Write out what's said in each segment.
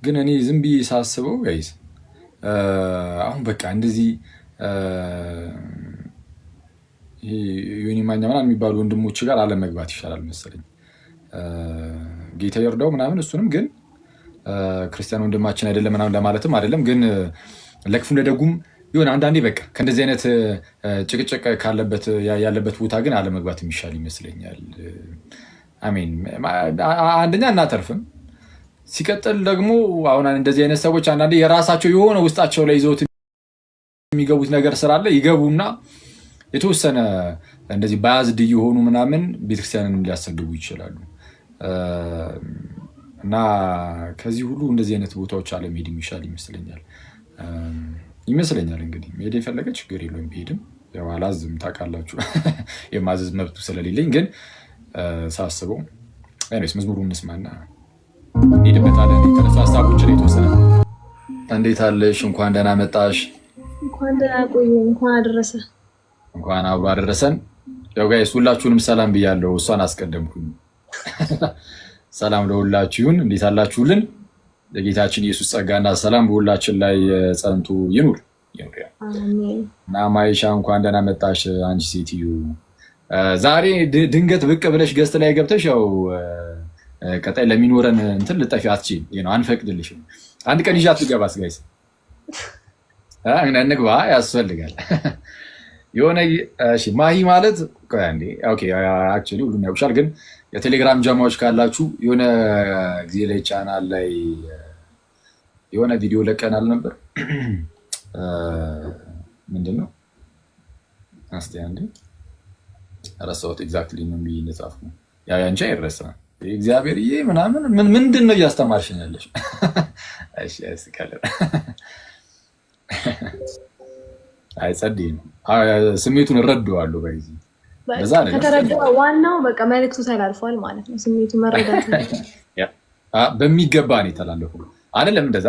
ግን እኔ ዝም ብዬ ሳስበው ጋይስ አሁን በቃ እንደዚህ ዮኒ ማኛ ምናምን የሚባሉ ወንድሞች ጋር አለመግባት ይሻላል መሰለኝ። ጌታ ይርዳው ምናምን እሱንም ግን ክርስቲያን ወንድማችን አይደለም ምናምን ለማለትም አይደለም፣ ግን ለክፉም ለደጉም ይሆን አንዳንዴ በቃ ከእንደዚህ አይነት ጭቅጭቅ ያለበት ቦታ ግን አለመግባት የሚሻል ይመስለኛል። አሜን። አንደኛ እናተርፍም፣ ሲቀጥል ደግሞ አሁን እንደዚህ አይነት ሰዎች አንዳንዴ የራሳቸው የሆነ ውስጣቸው ላይ ይዘውት የሚገቡት ነገር ስላለ ይገቡና የተወሰነ እንደዚህ ባያዝድ እየሆኑ ምናምን ቤተክርስቲያንን ሊያሰድቡ ይችላሉ። እና ከዚህ ሁሉ እንደዚህ አይነት ቦታዎች አለመሄድ የሚሻል ይመስለኛል። እንግዲህ መሄድ የፈለገ ችግር የለውም ቢሄድም፣ ያው አላዝም ታውቃላችሁ የማዘዝ መብቱ ስለሌለኝ። ግን ሳስበው አይነስ መዝሙሩን እንስማና እንሄድበታለን። የተነሱ ሀሳቦች ላይ የተወሰነ እንዴት አለሽ? እንኳን ደህና መጣሽ። እንኳን ደህና ቆየ። እንኳን አደረሰ። እንኳን አብሮ አደረሰን። ያው ጋይስ ሁላችሁንም ሰላም ብያለሁ። እሷን አስቀደምኩኝ። ሰላም ለሁላችሁ ይሁን። እንዴት አላችሁልን? የጌታችን ኢየሱስ ጸጋና ሰላም በሁላችን ላይ ጸንቶ ይኑር። አሜን። እና ማይሻ እንኳን ደህና መጣሽ አንቺ ሴትዮ። ዛሬ ድንገት ብቅ ብለሽ ገስት ላይ ገብተሽ ያው ቀጣይ ለሚኖረን እንትን ልጠፊ አትችይም፣ አንፈቅድልሽም። አንድ ቀን ይዣት ልገባስ ጋይስ እንግባ ያስፈልጋል። የሆነ እሺ ማሂ ማለት ኦኬ አክቹዋሊ ሁሉም ያውቁሻል፣ ግን የቴሌግራም ጀማዎች ካላችሁ የሆነ ጊዜ ላይ ቻናል ላይ የሆነ ቪዲዮ ለቀናል ነበር። ምንድነው እስቲ አንዴ ረሳሁት ኤግዛክትሊ ምን ብዬ እንደጻፍኩ። ያው ያንቺ አይረሳም እግዚአብሔርዬ ምናምን ምንድን ነው እያስተማርሽኝ ያለሽ? እሺ እስከለ አይጸድይ ነው ስሜቱን እረዳዋለሁ። በዚህ በዛ ነው ከተረዳው ዋናው በቃ መልእክቱ ተላልፏል ማለት ነው። ስሜቱ መረዳት ያ በሚገባ ነው የተላለፈው አይደለም እንደዛ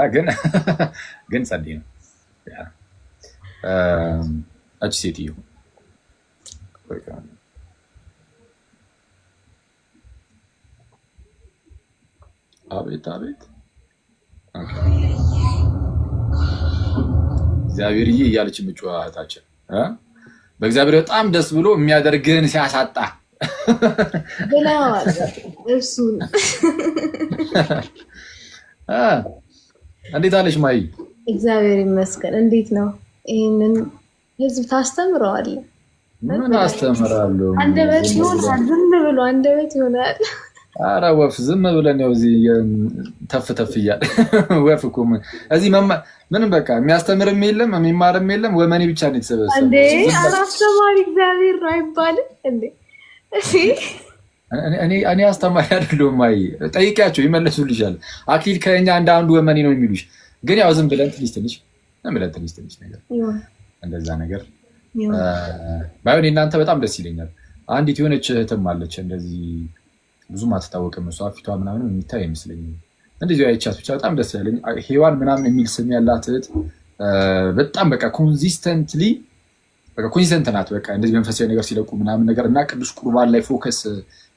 ግን ጸድይ ነው። ያ አጭ ሴትዮ አቤት እግዚአብሔርዬ እያለች ምጭዋታችን በእግዚአብሔር በጣም ደስ ብሎ የሚያደርግህን ሲያሳጣ ብለዋል። እሱን እንዴት አለሽ ማይ? እግዚአብሔር ይመስገን። እንዴት ነው? ይሄንን ህዝብ ታስተምረዋለህ? ምን አስተምራለሁ? አንደበት ይሆናል፣ ዝም ብሎ አንደበት ይሆናል። ኧረ ወፍ ዝም ብለን ያው እዚህ ተፍ እያለ ወፍ እኮ እዚህ ምንም በቃ የሚያስተምርም የለም የሚማርም የለም። ወመኔ ብቻ ነው የተሰበሰበው እንዴ! አላስተማሪ እግዚአብሔር ነው አይባልም እንዴ? እኔ አስተማሪ አይደለሁም። አይ ጠይቂያቸው ይመለሱልሻል። አክሊል ከኛ እንደ አንዱ ወመኔ ነው የሚሉሽ። ግን ያው ዝም ብለን ትንሽ ነገር እንደዛ ነገር ባይሆን እናንተ በጣም ደስ ይለኛል። አንዲት የሆነች እህትም አለች እንደዚህ ብዙም አትታወቅም። እሷ ፊቷ ምናምን የሚታይ አይመስለኝም። እንደዚህ አይቻት ብቻ በጣም ደስ ያለኝ ሄዋን ምናምን የሚል ስም ያላት እህት በጣም በቃ ኮንሲስተንት ናት። በቃ እንደዚህ መንፈሳዊ ነገር ሲለቁ ምናምን ነገር እና ቅዱስ ቁርባን ላይ ፎከስ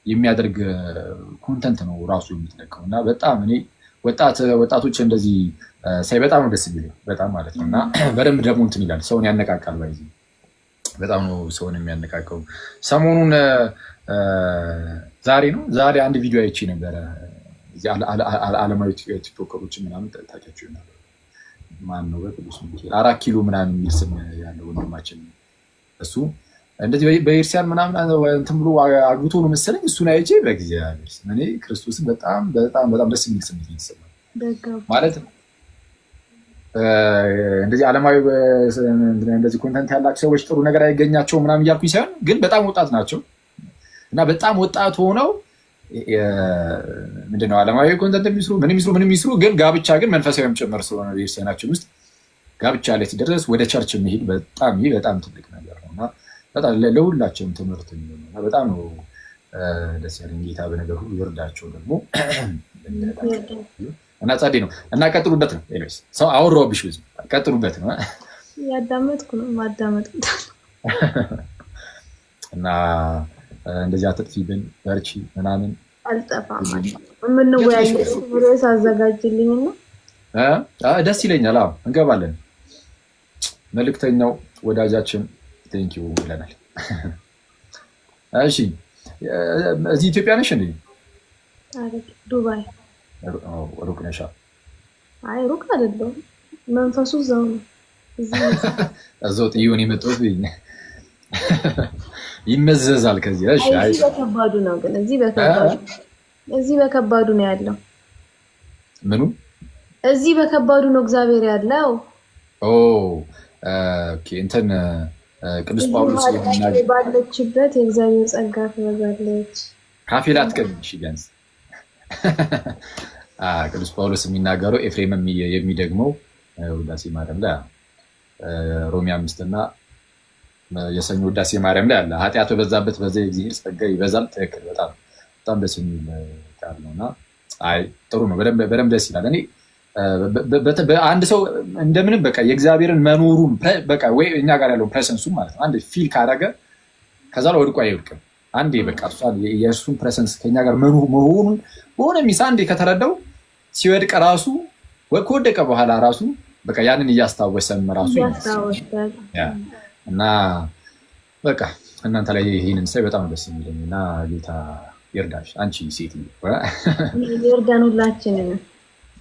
የሚያደርግ ኮንተንት ነው ራሱ የምትለቀው እና በጣም እኔ ወጣቶች እንደዚህ ሳይ በጣም ነው ደስ የሚለኝ በጣም ማለት ነው። እና በደንብ ደግሞ እንትን ይላል፣ ሰውን ያነቃቃል። ባይዚ በጣም ነው ሰውን የሚያነቃቀው። ሰሞኑን ዛሬ አንድ ቪዲዮ አይቼ ነበረ። ዓለማዊ ቲክቶከሮችን ምናምን ታውቂያቸው ነበር። ማን ነው በቅዱስ ሚካኤል 4 ኪሎ ምናምን የሚል ስም ያለው ወንድማችን እሱ እንደዚህ በኤርሲያን ምናምን እንትን ብሎ አግብቶ ነው መሰለኝ። እሱን አይቼ በእግዚአብሔር ስም እኔ ክርስቶስን በጣም ደስ የሚል ስሜት ይሰማል ማለት ነው። እንደዚህ ዓለማዊ እንደዚህ ኮንተንት ያላቸው ሰዎች ጥሩ ነገር አይገኛቸው ምናምን እያልኩኝ ሳይሆን ግን በጣም ወጣት ናቸው እና በጣም ወጣት ሆነው ምንድነው ዓለማዊ ኮንተንት ምን የሚስሩ ግን ጋብቻ ግን መንፈሳዊም ጭምር ስለሆነ ቤተሰናችን ውስጥ ጋብቻ ላይ ሲደርስ ወደ ቸርች መሄድ በጣም ትልቅ ነገር ነው እና በጣም ለሁላችንም ትምህርት ነው። በጣም ነው ደስ ያለኝ። ጌታ በነገር ሁሉ ይርዳቸው ደግሞ እና ጸዴ ነው እና ቀጥሉበት ነው። ኤኒዌይስ ሰው አወራሁብሽ ብዙ ቀጥሉበት ነው። ያዳመጥኩ ነው ማዳመጥ እና እንደዚህ አትጥፊብን በርቺ ምናምን አልጠፋም። ምን ነው ያለው ርዕስ አዘጋጅልኝና ደስ ይለኛል። አዎ እንገባለን። መልእክተኛው ወዳጃችን ቴንኪው ብለናል። እሺ እዚህ ኢትዮጵያ ነሽ እንዴ? ዱባይ። ሩቅ ነሽ? አይ ሩቅ አይደለም፣ መንፈሱ እዛው ነው። እዛው ጥዩን የመጣሁት ይመዘዛል ከዚህ። እሺ አይ በከባዱ ነው ግን እዚህ በከባዱ ነው ያለው። ምኑ? እዚህ በከባዱ ነው እግዚአብሔር ያለው። ኦኬ እንትን ቅዱስ ጳውሎስ ባለችበት የእግዚአብሔር ጸጋ ትበዛለች። ካፌ ላትቀምሽ ቢያንስ ቅዱስ ጳውሎስ የሚናገረው ኤፍሬም የሚደግመው ውዳሴ ማርያም ላይ ሮሜ 5 እና የሰኞ ውዳሴ ማርያም ላይ አለ። ኃጢአቱ በዛበት በዛ የእግዚአብሔር ጸጋ ይበዛል። ትክክል። በጣም ደስ የሚል ቃል ነውና አይ ጥሩ ነው። በደንብ ደስ ይላል። እኔ አንድ ሰው እንደምንም በቃ የእግዚአብሔርን መኖሩን በቃ ወይ እኛ ጋር ያለው ፕሬሰንሱ ማለት ነው አንድ ፊል ካደረገ ከዛ ላይ ወድቆ አይወድቅም። አንዴ በቃ የእሱን ፕሬሰንስ ከኛ ጋር መሆኑን በሆነ ሚስ አንዴ ከተረዳው ሲወድቅ ራሱ ከወደቀ በኋላ ራሱ በቃ ያንን እያስታወሰም ራሱ እና በቃ እናንተ ላይ ይህንን ሳይ በጣም ደስ የሚለኝ እና ጌታ ይርዳሽ። አንቺ ሴት ይርዳን ሁላችንን።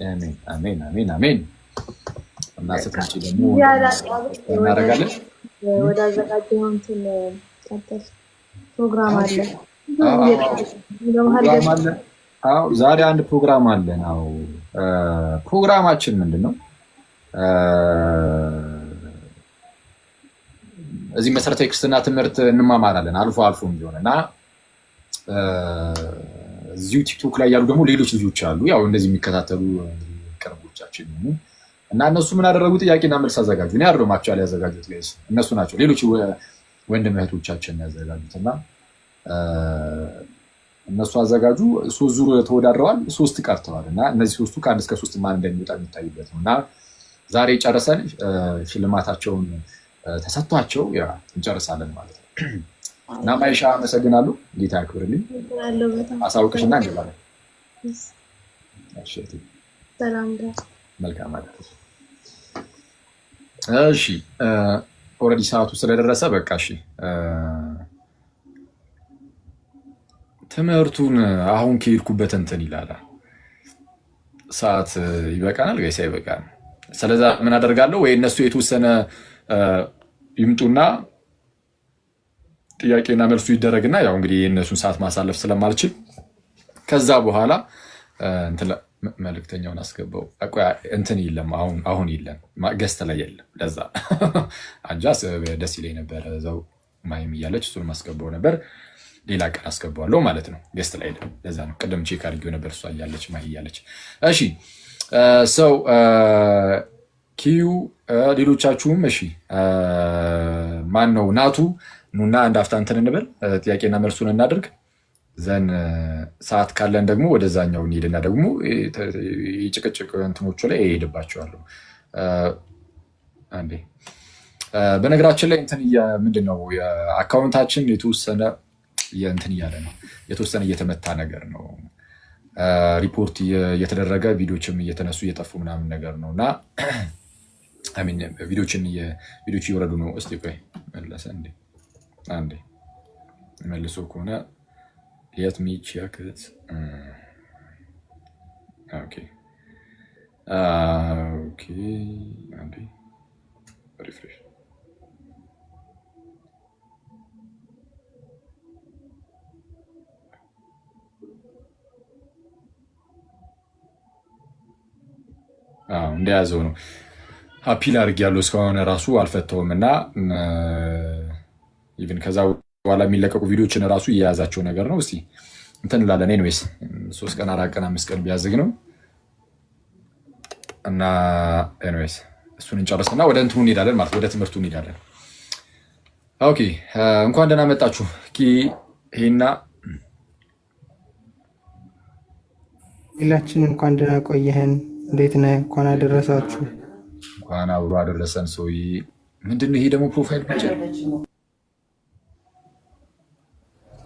አሜን አሜን አሜን አሜን። እና ስትመጪ ደግሞ እናደርጋለን። ወደ አዘጋጀው እንትን ቀጥል ፕሮግራም አለ። አዎ ዛሬ አንድ ፕሮግራም አለን። አዎ ፕሮግራማችን ምንድን ነው? እዚህ መሰረታዊ ክርስትና ትምህርት እንማማራለን አልፎ አልፎም ቢሆን እና እዚሁ ቲክቶክ ላይ ያሉ ደግሞ ሌሎች ልጆች አሉ፣ ያው እንደዚህ የሚከታተሉ ቅርቦቻችን እና እነሱ ምን አደረጉ? ጥያቄና መልስ አዘጋጁ። እኔ አይደለሁም አክቹዋሊ ያዘጋጁት ጋይስ፣ እነሱ ናቸው። ሌሎች ወንድም እህቶቻችን ያዘጋጁት እና እነሱ አዘጋጁ። 3 ዙር ተወዳድረዋል፣ 3 ቀርተዋል እና እነዚህ 3ቱ ከ1 እስከ 3 ማን እንደሚወጣ የሚታይበት ነው እና ዛሬ ጨርሰን ሽልማታቸውን ተሰጥቷቸው እንጨርሳለን ማለት ነው። እና ማይሻ አመሰግናለሁ። ጌታ ያክብርልኝ። አሳውቅሽና እንገባለን። መልካም አለ። እሺ ኦልሬዲ ሰዓቱ ስለደረሰ በቃ እሺ ትምህርቱን አሁን ከሄድኩበት እንትን ይላል ሰዓት ይበቃናል ወይስ አይበቃም? ስለዛ ምን አደርጋለሁ ወይ እነሱ የተወሰነ ይምጡና ጥያቄና መልሱ ይደረግና ያው እንግዲህ የእነሱን ሰዓት ማሳለፍ ስለማልችል ከዛ በኋላ እንትን መልእክተኛውን አስገባው እንትን የለም አሁን የለም ገስት ላይ የለም። ለዛ አንጃስ ደስ ይለኝ ነበር እዛው ማይም እያለች እሱን ማስገባው ነበር። ሌላ ቀን አስገባዋለሁ ማለት ነው። ገስት ላይ አይደለም። ለዛ ነው ቅድም ቼክ አድርጌው ነበር እሷ እያለች ማይ እያለች። እሺ ሰው ኪዩ ሌሎቻችሁም እሺ ማን ነው ናቱ ኑና አንድ አፍታ እንትን እንበል ጥያቄና መልሱን እናድርግ። ዘን ሰዓት ካለን ደግሞ ወደዛኛው እንሄድና ደግሞ የጭቅጭቅ እንትኖቹ ላይ እሄድባቸዋለሁ። አንዴ በነገራችን ላይ እንትን ምንድን ነው አካውንታችን የተወሰነ እንትን እያለ ነው፣ የተወሰነ እየተመታ ነገር ነው። ሪፖርት እየተደረገ ቪዲዮችም እየተነሱ እየጠፉ ምናምን ነገር ነው እና ቪዲዮች እየወረዱ ነው። እስቲ ቆይ መለሰ እንዴ? አንዴ መልሶ ከሆነ let me check it. Okay. አንዴ ሪፍሬሽ እንደያዘው ነው። አፒል አድርጌያለሁ እስካሁን ራሱ አልፈተውም እና ኢቭን ከዛ በኋላ የሚለቀቁ ቪዲዮችን ራሱ እየያዛቸው ነገር ነው። እስቲ እንትን እንላለን። ኤኒዌይስ 3 ቀን 4 ቀን 5 ቀን ቢያዝግ ነው እና ኤኒዌይስ እሱን እንጨርስና ወደ እንትኑ እንሄዳለን ማለት ወደ ትምህርቱ እንሄዳለን። ኦኬ እንኳን ደህና መጣችሁ። ሄና ሁላችን እንኳን ደህና ቆየህን። እንዴት ነህ? እንኳን አደረሳችሁ። እንኳን አብሮ አደረሰን። ሰውዬ ምንድን ነው ይሄ ደግሞ? ፕሮፋይል ብቻ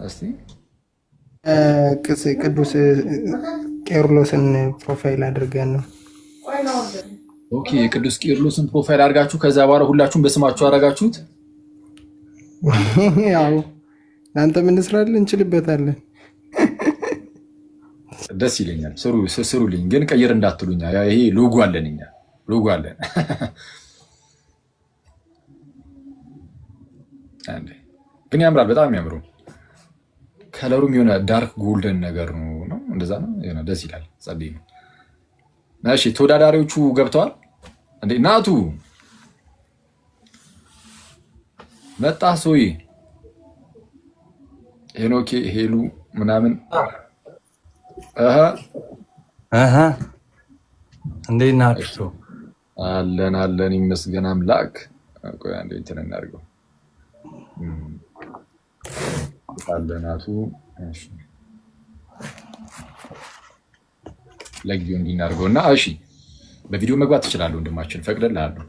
እስቲ ቅዱስ ቄርሎስን ፕሮፋይል አድርገን ነው ኦኬ የቅዱስ ቄርሎስን ፕሮፋይል አድርጋችሁ ከዛ በኋላ ሁላችሁም በስማችሁ አደረጋችሁት? ያው እናንተ ምን እንስራለን እንችልበታለን። ደስ ይለኛል። ስሩልኝ፣ ግን ቀይር እንዳትሉኛ። ይሄ ሎጎ አለን፣ እኛ ሎጎ አለን። ግን ያምራል፣ በጣም የሚያምሩ ከለሩም የሆነ ዳርክ ጎልደን ነገር ነው። እንደዛ ነው፣ ደስ ይላል። ጸዴ ነው። እሺ ተወዳዳሪዎቹ ገብተዋል እንዴ? ናቱ መጣ፣ ሶይ ሄኖኬ ሄሉ ምናምን እንዴት ናችሁ? አለን ይመስገን አምላክ። ቆይ አንዴ እንትን እናድርገው። አለናቱ ለጊዜው እንዲናርገው እና እሺ፣ በቪዲዮ መግባት ትችላለህ ወንድማችን፣ ፈቅደልሃለሁ፣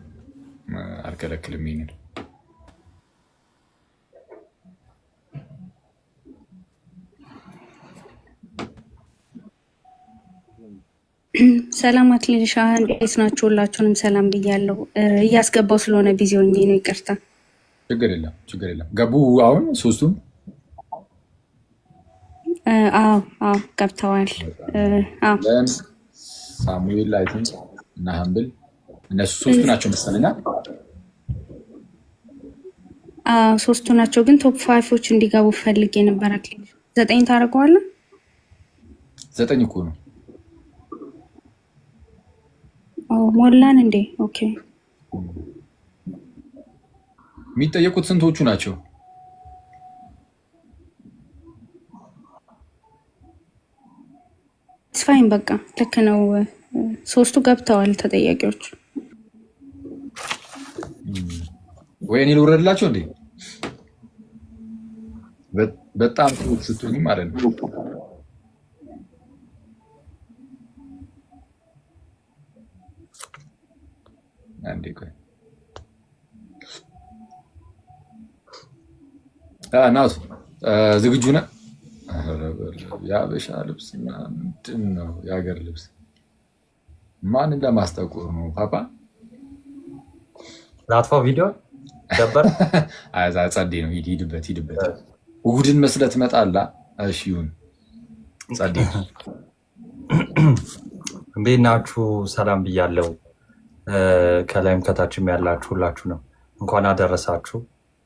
አልከለክልም። ይሄንን ሰላም አትሌሻ፣ እንዴት ናችሁ? ሁላችሁንም ሰላም ብያለሁ። እያስገባው ስለሆነ ቢዚ ሆኜ ነው፣ ይቅርታ። ችግር የለም። ገቡ አሁን ሶስቱም? አዎ ገብተዋል። ሳሙኤል አይቲንክ እና ሀምብል እነሱ ሶስቱ ናቸው መሰለኛ። ሶስቱ ናቸው፣ ግን ቶፕ ፋይፎች እንዲገቡ ፈልጌ ነበር። አትሌት 9 ታደርገዋለህ? 9 እኮ ነው። ሞላን እንዴ? ኦኬ። የሚጠየቁት ስንቶቹ ናቸው? ስፋይን በቃ ልክ ነው። ሶስቱ ገብተዋል ተጠያቂዎች። ወይ እኔ ልውረድላቸው እንዴ? በጣም ስትሆኝ ማለት ነው። አንዴ ቆይ ናቱ ዝግጁ ነህ? የሀበሻ ልብስ ምንድን ነው? የሀገር ልብስ ማንን ለማስጠቆር ነው? ፓፓ ላጥፋው ቪዲዮ ነበር። ጸዴ ነው። ሂድበት። እሑድን መስለህ ትመጣለህ። እሺ ይሁን። ጸዴ እንዴት ናችሁ? ሰላም ብያለሁ። ከላይም ከታችም ያላችሁ ሁላችሁ ነው እንኳን አደረሳችሁ።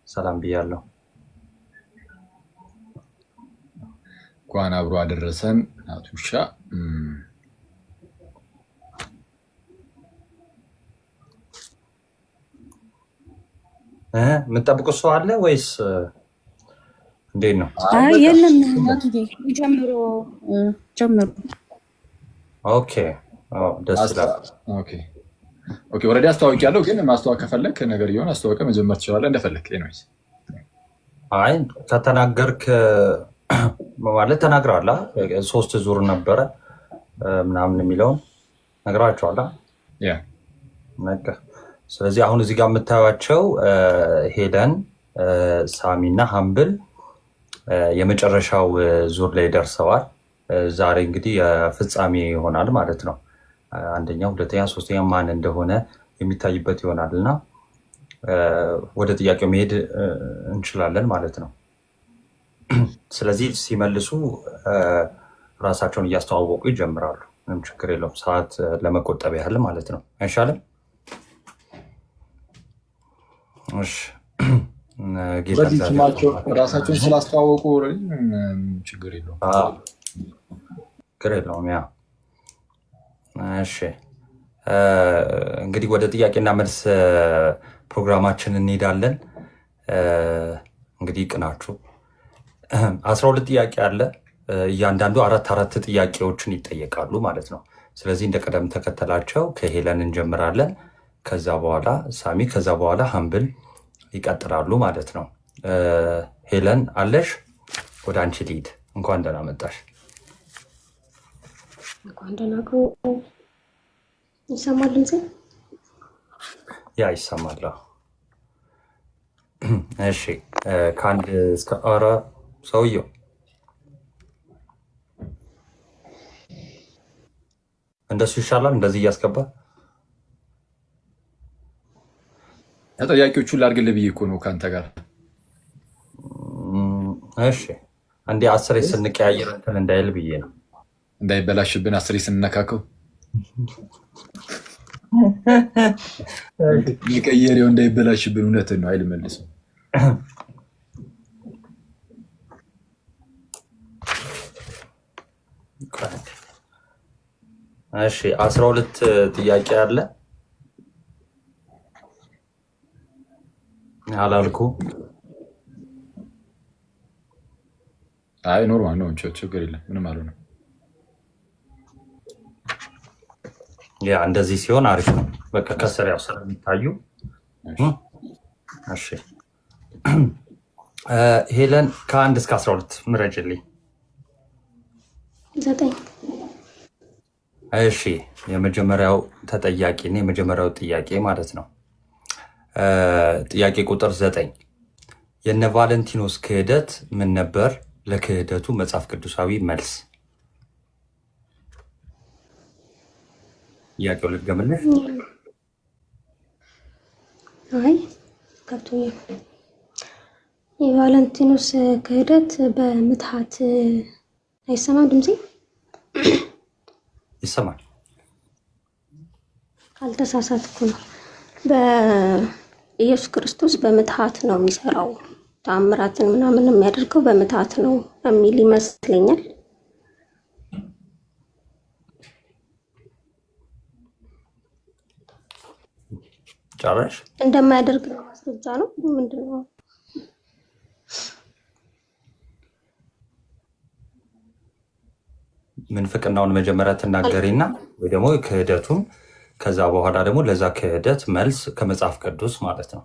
ሰላም ብያለሁ። እንኳን አብሮ አደረሰን። ናቱሻ የምጠብቁት ሰው አለ ወይስ እንዴት ነው? የለም ጀምሩ። ኦኬ ደስ ይላል። ኦልሬዲ አስተዋውቂያለሁ፣ ግን ማስተዋወቅ ከፈለክ ነገር እየሆነ አስተዋወቀ መጀመር ትችላለህ፣ እንደፈለክ። አይ ከተናገርክ ማለት ተናግረዋል። 3 ዙር ነበረ ምናምን የሚለውን ነግራቸዋል። ስለዚህ አሁን እዚህ ጋር የምታዩቸው ሄለን፣ ሳሚ እና ሀምብል የመጨረሻው ዙር ላይ ደርሰዋል። ዛሬ እንግዲህ የፍጻሜ ይሆናል ማለት ነው። አንደኛ፣ ሁለተኛ፣ ሶስተኛ ማን እንደሆነ የሚታይበት ይሆናል እና ወደ ጥያቄው መሄድ እንችላለን ማለት ነው። ስለዚህ ሲመልሱ ራሳቸውን እያስተዋወቁ ይጀምራሉ። ምንም ችግር የለውም፣ ሰዓት ለመቆጠብ ያህል ማለት ነው። አይሻልም? ራሳቸውን ስላስተዋወቁ ችግር የለውም። ያ እሺ፣ እንግዲህ ወደ ጥያቄና መልስ ፕሮግራማችን እንሄዳለን። እንግዲህ ቅናችሁ 12 ጥያቄ አለ። እያንዳንዱ 4 ጥያቄዎችን ይጠየቃሉ ማለት ነው። ስለዚህ እንደ ቅደም ተከተላቸው ከሄለን እንጀምራለን። ከዛ በኋላ ሳሚ፣ ከዛ በኋላ ሀምብል ይቀጥላሉ ማለት ነው። ሄለን አለሽ? ወደ አንቺ ልሂድ። እንኳን ደህና መጣሽ። እንኳን ደህና ይሰማል ድምጼ? ያ ይሰማል። እሺ ከአንድ እስከ ኧረ ሰውየው እንደሱ ይሻላል። እንደዚህ እያስገባ ተጠያቂዎቹን ላድርግልህ ብዬ እኮ ነው ከአንተ ጋር። እሺ አንዴ 10 ስንቀያየር እንትን እንዳይል ብዬ ነው፣ እንዳይበላሽብን 10 ስንነካከው የቀየሬው እንዳይበላሽብን። እውነትን ነው አይልመልስም። እሺ 12 ጥያቄ አለ አላልኩ? አይ ኖርማል ነው፣ ችግር የለም፣ ምንም አልሆነም። ያ እንደዚህ ሲሆን አሪፍ ነው። በቃ ከስር ያው ስለሚታዩ። እሺ ሄለን ከ1 እስከ 12 ምረጭልኝ። 9። እሺ የመጀመሪያው ተጠያቂ ነው፣ የመጀመሪያው ጥያቄ ማለት ነው። ጥያቄ ቁጥር 9 የነ ቫለንቲኖስ ክህደት ምን ነበር? ለክህደቱ መጽሐፍ ቅዱሳዊ መልስ። ጥያቄው ልትገምልህ? አይ ገብቶኛል። የቫለንቲኖስ ክህደት በምትሃት አይሰማም ድምጼ? ይሰማል። ካልተሳሳትኩ ነው። በኢየሱስ ክርስቶስ በምትሃት ነው የሚሰራው፣ ተአምራትን ምናምን የሚያደርገው በምትሃት ነው የሚል ይመስለኛል። ጨረሽ? እንደማያደርግ ነው ማስረጃ ነው ምንድን ነው? ምንፍቅናውን መጀመሪያ ትናገሪና ወይ ደግሞ ክህደቱን፣ ከዛ በኋላ ደግሞ ለዛ ክህደት መልስ ከመጽሐፍ ቅዱስ ማለት ነው።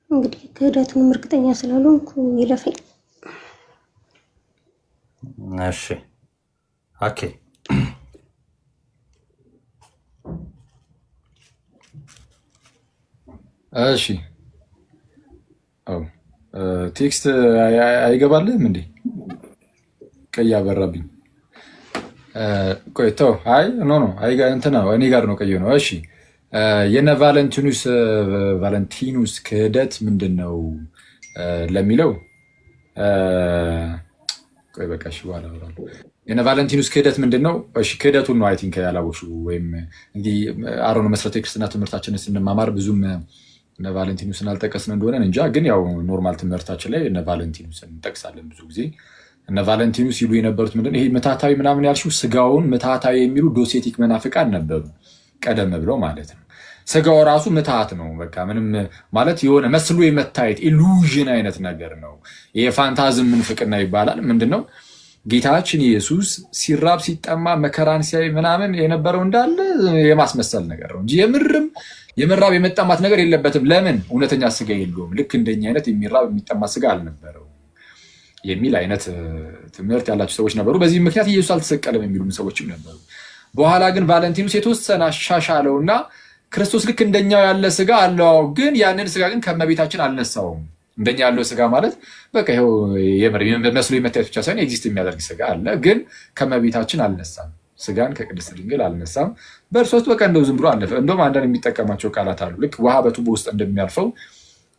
እንግዲህ ክህደቱንም እርግጠኛ ስላልሆንኩ ይለፈኝ። እሺ ኦኬ። እሺ ቴክስት አይገባልህም እንዴ? ቀይ አበራብኝ። ቆይ ተው። አይ ኖ እንትና እኔ ጋር ነው ቀይ ነው። እሺ የነ ቫለንቲኑስ ክህደት ምንድን ነው ለሚለው ቆይ በቃ እሺ በኋላ አወራለሁ። የነ ቫለንቲኑስ ክህደት ምንድን ነው? እሺ ክህደቱን ነው አይ ቲንክ ያላወቅሽው ወይም እንግዲህ አሮን መሰረታዊ ክርስትና ትምህርታችንን ስንማማር ብዙም እነ ቫለንቲኑስን አልጠቀስን እንደሆነ እንጃ፣ ግን ያው ኖርማል ትምህርታችን ላይ እነ ቫለንቲኑስን እንጠቅሳለን ብዙ ጊዜ። እነ ቫለንቲኑስ ሲሉ የነበሩት ምንድን ነው? ይሄ ምትሃታዊ ምናምን ያልሽው ስጋውን ምትሃታዊ የሚሉ ዶሴቲክ መናፍቃን ነበሩ ቀደም ብለው ማለት ነው። ስጋው ራሱ ምትሃት ነው። በቃ ምንም ማለት የሆነ መስሎ የመታየት ኢሉዥን አይነት ነገር ነው። ይሄ ፋንታዝም ምንፍቅና ይባላል። ምንድን ነው? ጌታችን ኢየሱስ ሲራብ ሲጠማ መከራን ሲያይ ምናምን የነበረው እንዳለ የማስመሰል ነገር ነው እንጂ የምራብ የመጠማት ነገር የለበትም። ለምን? እውነተኛ ስጋ የለውም። ልክ እንደኛ አይነት የሚራብ የሚጠማ ስጋ አልነበረው የሚል አይነት ትምህርት ያላቸው ሰዎች ነበሩ። በዚህ ምክንያት ኢየሱስ አልተሰቀለም የሚሉ ሰዎችም ነበሩ። በኋላ ግን ቫለንቲኑስ የተወሰነ አሻሻለውና ክርስቶስ ልክ እንደኛው ያለ ስጋ አለው፣ ግን ያንን ስጋ ግን ከመቤታችን አልነሳውም። እንደኛ ያለው ስጋ ማለት በቃ ይኸው መስሎ የመታየት ብቻ ሳይሆን ኤግዚስት የሚያደርግ ስጋ አለ፣ ግን ከመቤታችን አልነሳም። ስጋን ከቅድስት ድንግል አልነሳም። በእርሷ ውስጥ በቃ እንደው ዝም ብሎ አለፈ። እንደውም አንዳንድ የሚጠቀማቸው ቃላት አሉ። ልክ ውሃ በቱቦ ውስጥ እንደሚያልፈው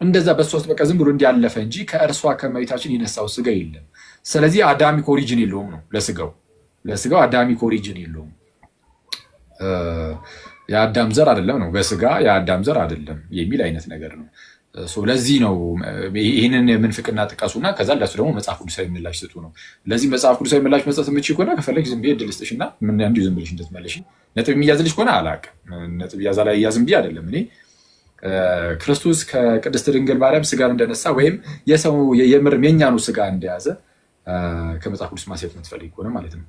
እንደዛ በእሷ ውስጥ በቃ ዝም ብሎ እንዲያለፈ እንጂ ከእርሷ ከመቤታችን የነሳው ስጋ የለም። ስለዚህ አዳሚክ ኦሪጅን የለውም ነው ለስጋው አዳሚክ ኦሪጅን የለውም። የአዳም ዘር አይደለም ነው፣ በስጋ የአዳም ዘር አይደለም የሚል አይነት ነገር ነው። ለዚህ ነው ይህንን የምንፍቅና ጥቀሱና ከዛ ለሱ ደግሞ መጽሐፍ ቅዱሳዊ ምላሽ ስጡ ነው። ለዚህ መጽሐፍ ቅዱሳዊ ምላሽ መስጠት የምችል ከሆነ ከፈለግሽ ዝም ብዬ እድል ስጥሽ እና እንዲሁ ዝም ብለሽ እንድትመለሽ። ነጥብ የሚያዝልሽ ከሆነ አላውቅም። ነጥብ ያዛ ላይ እያዝም ብዬ አይደለም እኔ ክርስቶስ ከቅድስት ድንግል ማርያም ስጋን እንደነሳ ወይም የሰው የምርም የእኛኑ ስጋ እንደያዘ ከመጽሐፍ ቅዱስ ማስያት የምትፈልግ ከሆነ ማለት ነው።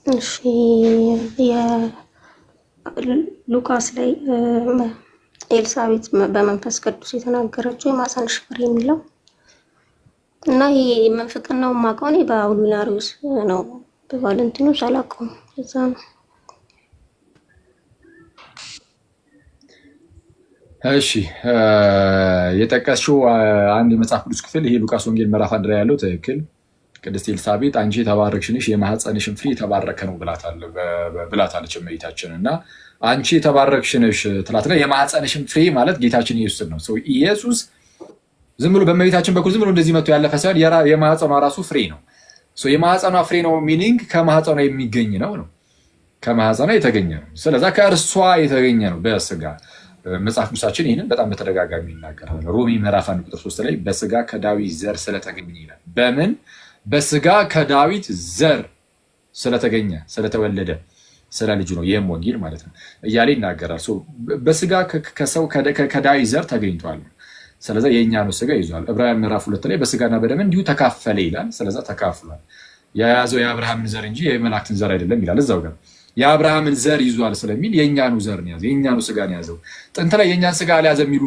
እሺ የሉቃስ ላይ ኤልሳቤጥ በመንፈስ ቅዱስ የተናገረችው የማኅፀንሽ ፍሬ የሚለው እና ይህ መንፍቅናው የማውቀው እኔ በአውሊናሪዎስ ነው፣ በቫለንቲኖስ አላውቀውም። እዛ ነው። እሺ የጠቀስሽው አንድ የመጽሐፍ ቅዱስ ክፍል ይሄ ሉቃስ ወንጌል ምዕራፍ 1 ላይ ያለው ትክክል። ቅድስት ኤልሳቤጥ አንቺ የተባረክሽ ነሽ የማኅፀንሽን ፍሬ የተባረከ ነው ብላታለች እመቤታችን። እና አንቺ የተባረክሽ ነሽ ትላትና የማኅፀንሽን ፍሬ ማለት ጌታችን ኢየሱስ ነው። ኢየሱስ ዝም ብሎ በእመቤታችን በኩል ዝም ብሎ እንደዚህ መጥቶ ያለፈ ሳይሆን የማኅፀኗ ራሱ ፍሬ ነው። የማኅፀኗ ፍሬ ነው ሚኒንግ ከማኅፀኗ የሚገኝ ነው። ከማኅፀኗ የተገኘ ነው። ስለዛ ከእርሷ የተገኘ ነው በስጋ መጽሐፍ ቅዱሳችን ይህንን በጣም በተደጋጋሚ ይናገራል። ሮሜ ምዕራፍ 1 ቁጥር 3 ላይ በስጋ ከዳዊት ዘር ስለተገኘ ይላል። በምን በስጋ ከዳዊት ዘር ስለተገኘ ስለተወለደ ስለ ልጁ ነው። ይህም ወንጌል ማለት ነው እያለ ይናገራል። በስጋ ከሰው ከዳዊት ዘር ተገኝቷል። ስለዛ የእኛኑ ስጋ ይዟል። ዕብራውያን ምዕራፍ 2 ላይ በስጋና በደም እንዲሁ ተካፈለ ይላል። ስለዛ ተካፍሏል። የያዘው የአብርሃምን ዘር እንጂ የመላእክትን ዘር አይደለም ይላል እዛው ጋር። የአብርሃምን ዘር ይዟል ስለሚል የእኛኑ ዘር ነው ያዘው፣ የእኛኑ ስጋ ነው ያዘው። ጥንት ላይ የእኛን ስጋ አልያዘ የሚሉ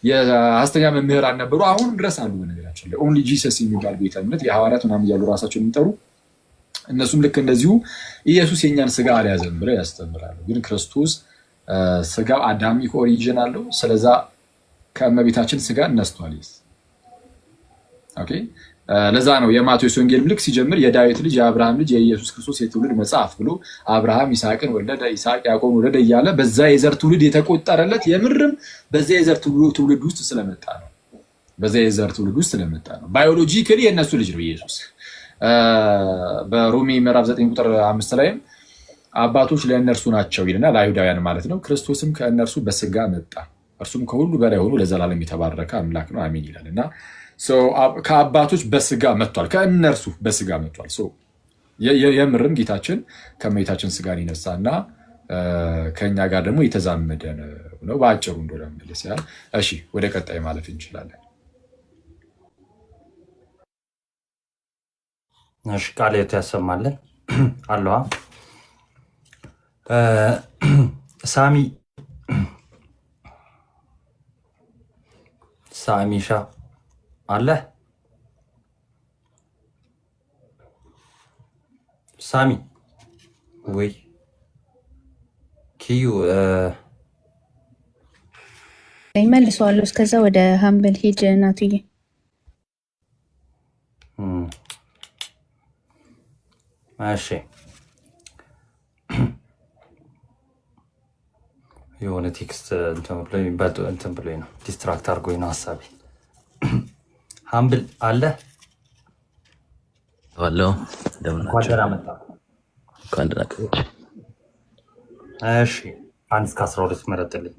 የሐሰተኛ መምህራን ነበሩ፣ አሁንም ድረስ አሉ። በነገራችን ላይ ኦንሊ ጂሰስ የሚባል ቤተ እምነት የሐዋርያት ምናምን እያሉ ራሳቸው የሚጠሩ እነሱም ልክ እንደዚሁ ኢየሱስ የእኛን ስጋ አልያዘም ብለው ያስተምራሉ። ግን ክርስቶስ ስጋ አዳሚክ ኦሪጂን አለው። ስለዛ ከእመቤታችን ስጋ እነስቷል። ኦኬ ለዛ ነው የማቴዎስ ወንጌል ልክ ሲጀምር የዳዊት ልጅ የአብርሃም ልጅ የኢየሱስ ክርስቶስ የትውልድ መጽሐፍ ብሎ አብርሃም ይስሐቅን ወለደ፣ ይስሐቅ ያዕቆብን ወለደ እያለ በዛ የዘር ትውልድ የተቆጠረለት የምርም በዛ የዘር ትውልድ ውስጥ ስለመጣ ነው። በዛ የዘር ትውልድ ውስጥ ስለመጣ ነው። ባዮሎጂካሊ የእነሱ ልጅ ነው ኢየሱስ። በሮሜ ምዕራፍ 9 ቁጥር 5 ላይም አባቶች ለእነርሱ ናቸው ይልና ለአይሁዳውያን ማለት ነው። ክርስቶስም ከእነርሱ በስጋ መጣ፣ እርሱም ከሁሉ በላይ ሆኖ ለዘላለም የተባረከ አምላክ ነው አሜን ይላል እና ከአባቶች በስጋ መጥቷል፣ ከእነርሱ በስጋ መጥቷል። የምርም ጌታችን ከእመቤታችን ስጋን ይነሳ እና ከእኛ ጋር ደግሞ የተዛመደ ነው በአጭሩ እንደሆነ መለስ ያህል። እሺ ወደ ቀጣይ ማለፍ እንችላለን። እሺ ቃል ያሰማልን አለዋ ሳሚሻ አለ ሳሚ ወይ ኪዩ መልሰዋለሁ። እስከዛ ወደ ሀምብል ሂጅ እናትዬ። እሺ የሆነ ቴክስት እንትን ብሎኝ ነው ዲስትራክት አድርጎኝ ነው ሀሳቤ። ሀምብል አለ ዋለው እሺ 1-12 መረጥልኝ።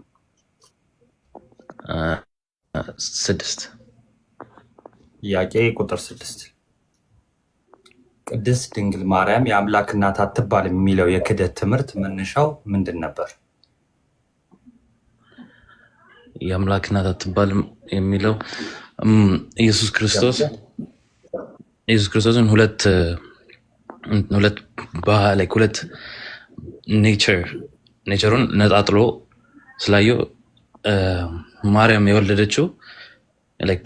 6 ጥያቄ ቁጥር 6 ቅድስት ድንግል ማርያም የአምላክ እናት አትባል የሚለው የክህደት ትምህርት መነሻው ምንድን ነበር? የአምላክ እናት አትባልም የሚለው ኢየሱስ ክርስቶስን ሁለት ኔቸሩን ነጣጥሎ ስላየው ማርያም የወለደችው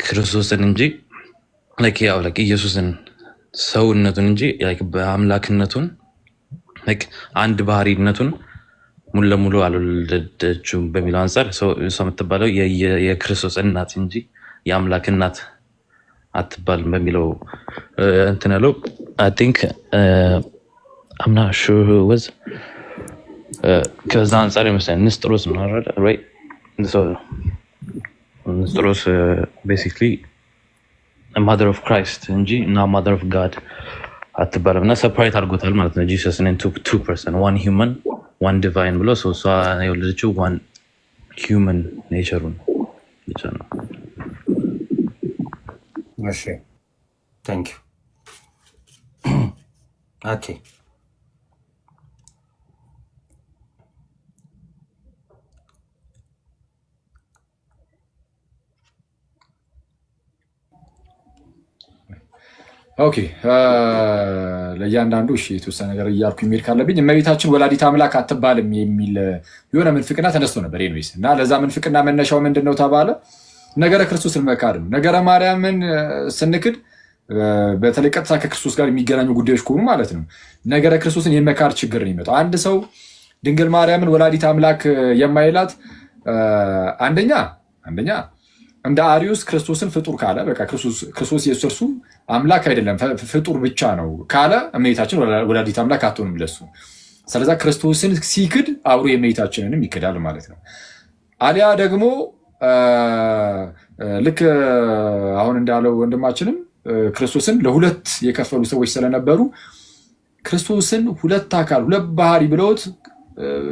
ክርስቶስን እንጂ ኢየሱስን ሰውነቱን እንጂ በአምላክነቱን አንድ ባህሪነቱን ሙሉ ለሙሉ አልወለደችውም በሚለው አንጻር እሷ የምትባለው የክርስቶስ እናት እንጂ የአምላክ እናት አትባልም በሚለው እንትን ያለው አይ ቲንክ አም ናት ሹር ሁ ዋዝ ከዛ አንጻር ይመስለኛል ንስጥሮስ ነው አይደል? ንስጥሮስ ቤሲክሊ ማዘር ኦፍ ክራይስት እንጂ እና ማዘር ኦፍ ጋድ አትባልም እና ሰፕሬት አድርጎታል ማለት ነው። ጂሰስን ኢንቱ ቱ ፐርሰን ዋን ሂውመን ዋን ዲቫይን ብሎ እሷ የወለደችው ዋን ሂውመን ኔቸሩን ብቻ ነው። እሺ ታንክ ዩ ኦኬ ኦኬ ለእያንዳንዱ እሺ የተወሰነ ነገር እያልኩ የሚል ካለብኝ እመቤታችን ወላዲት አምላክ አትባልም የሚል የሆነ ምንፍቅና ተነስቶ ነበር ኤኒዌይስ። እና ለዛ ምንፍቅና መነሻው ምንድን ነው ተባለ? ነገረ ክርስቶስን መካድ ነው። ነገረ ማርያምን ስንክድ በተለይ ቀጥታ ከክርስቶስ ጋር የሚገናኙ ጉዳዮች ከሆኑ ማለት ነው ነገረ ክርስቶስን የመካድ ችግር ነው የሚመጣው። አንድ ሰው ድንግል ማርያምን ወላዲት አምላክ የማይላት አንደኛ እንደ አሪዮስ ክርስቶስን ፍጡር ካለ በቃ ክርስቶስ ኢየሱስ እርሱ አምላክ አይደለም ፍጡር ብቻ ነው ካለ እመቤታችን ወላዲተ አምላክ አትሆንም ለሱ። ስለዛ ክርስቶስን ሲክድ አብሮ የእመቤታችንንም ይክዳል ማለት ነው። አሊያ ደግሞ ልክ አሁን እንዳለው ወንድማችንም ክርስቶስን ለሁለት የከፈሉ ሰዎች ስለነበሩ ክርስቶስን ሁለት አካል ሁለት ባህሪ ብለውት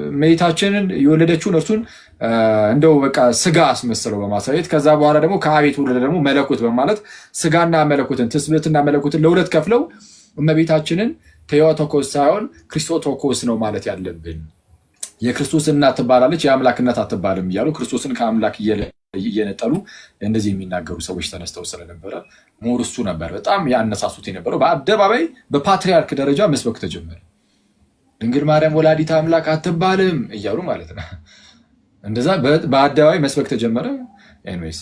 እመቤታችንን የወለደችውን እርሱን እንደው በቃ ስጋ አስመስለው በማሳየት ከዛ በኋላ ደግሞ ከአብ የተወለደ ደግሞ መለኮት በማለት ስጋና መለኮትን ትስብእትና መለኮትን ለሁለት ከፍለው እመቤታችንን ቴዎቶኮስ ሳይሆን ክርስቶቶኮስ ነው ማለት ያለብን። የክርስቶስ እናት ትባላለች የአምላክ እናት አትባልም እያሉ ክርስቶስን ከአምላክ እየነጠሉ እንደዚህ የሚናገሩ ሰዎች ተነስተው ስለነበረ ሞር እሱ ነበር በጣም ያነሳሱት የነበረው። በአደባባይ በፓትሪያርክ ደረጃ መስበክ ተጀመረ። ድንግል ማርያም ወላዲተ አምላክ አትባልም እያሉ ማለት ነው። እንደዛ በአደባባይ መስበክ ተጀመረ። ኤኒዌይስ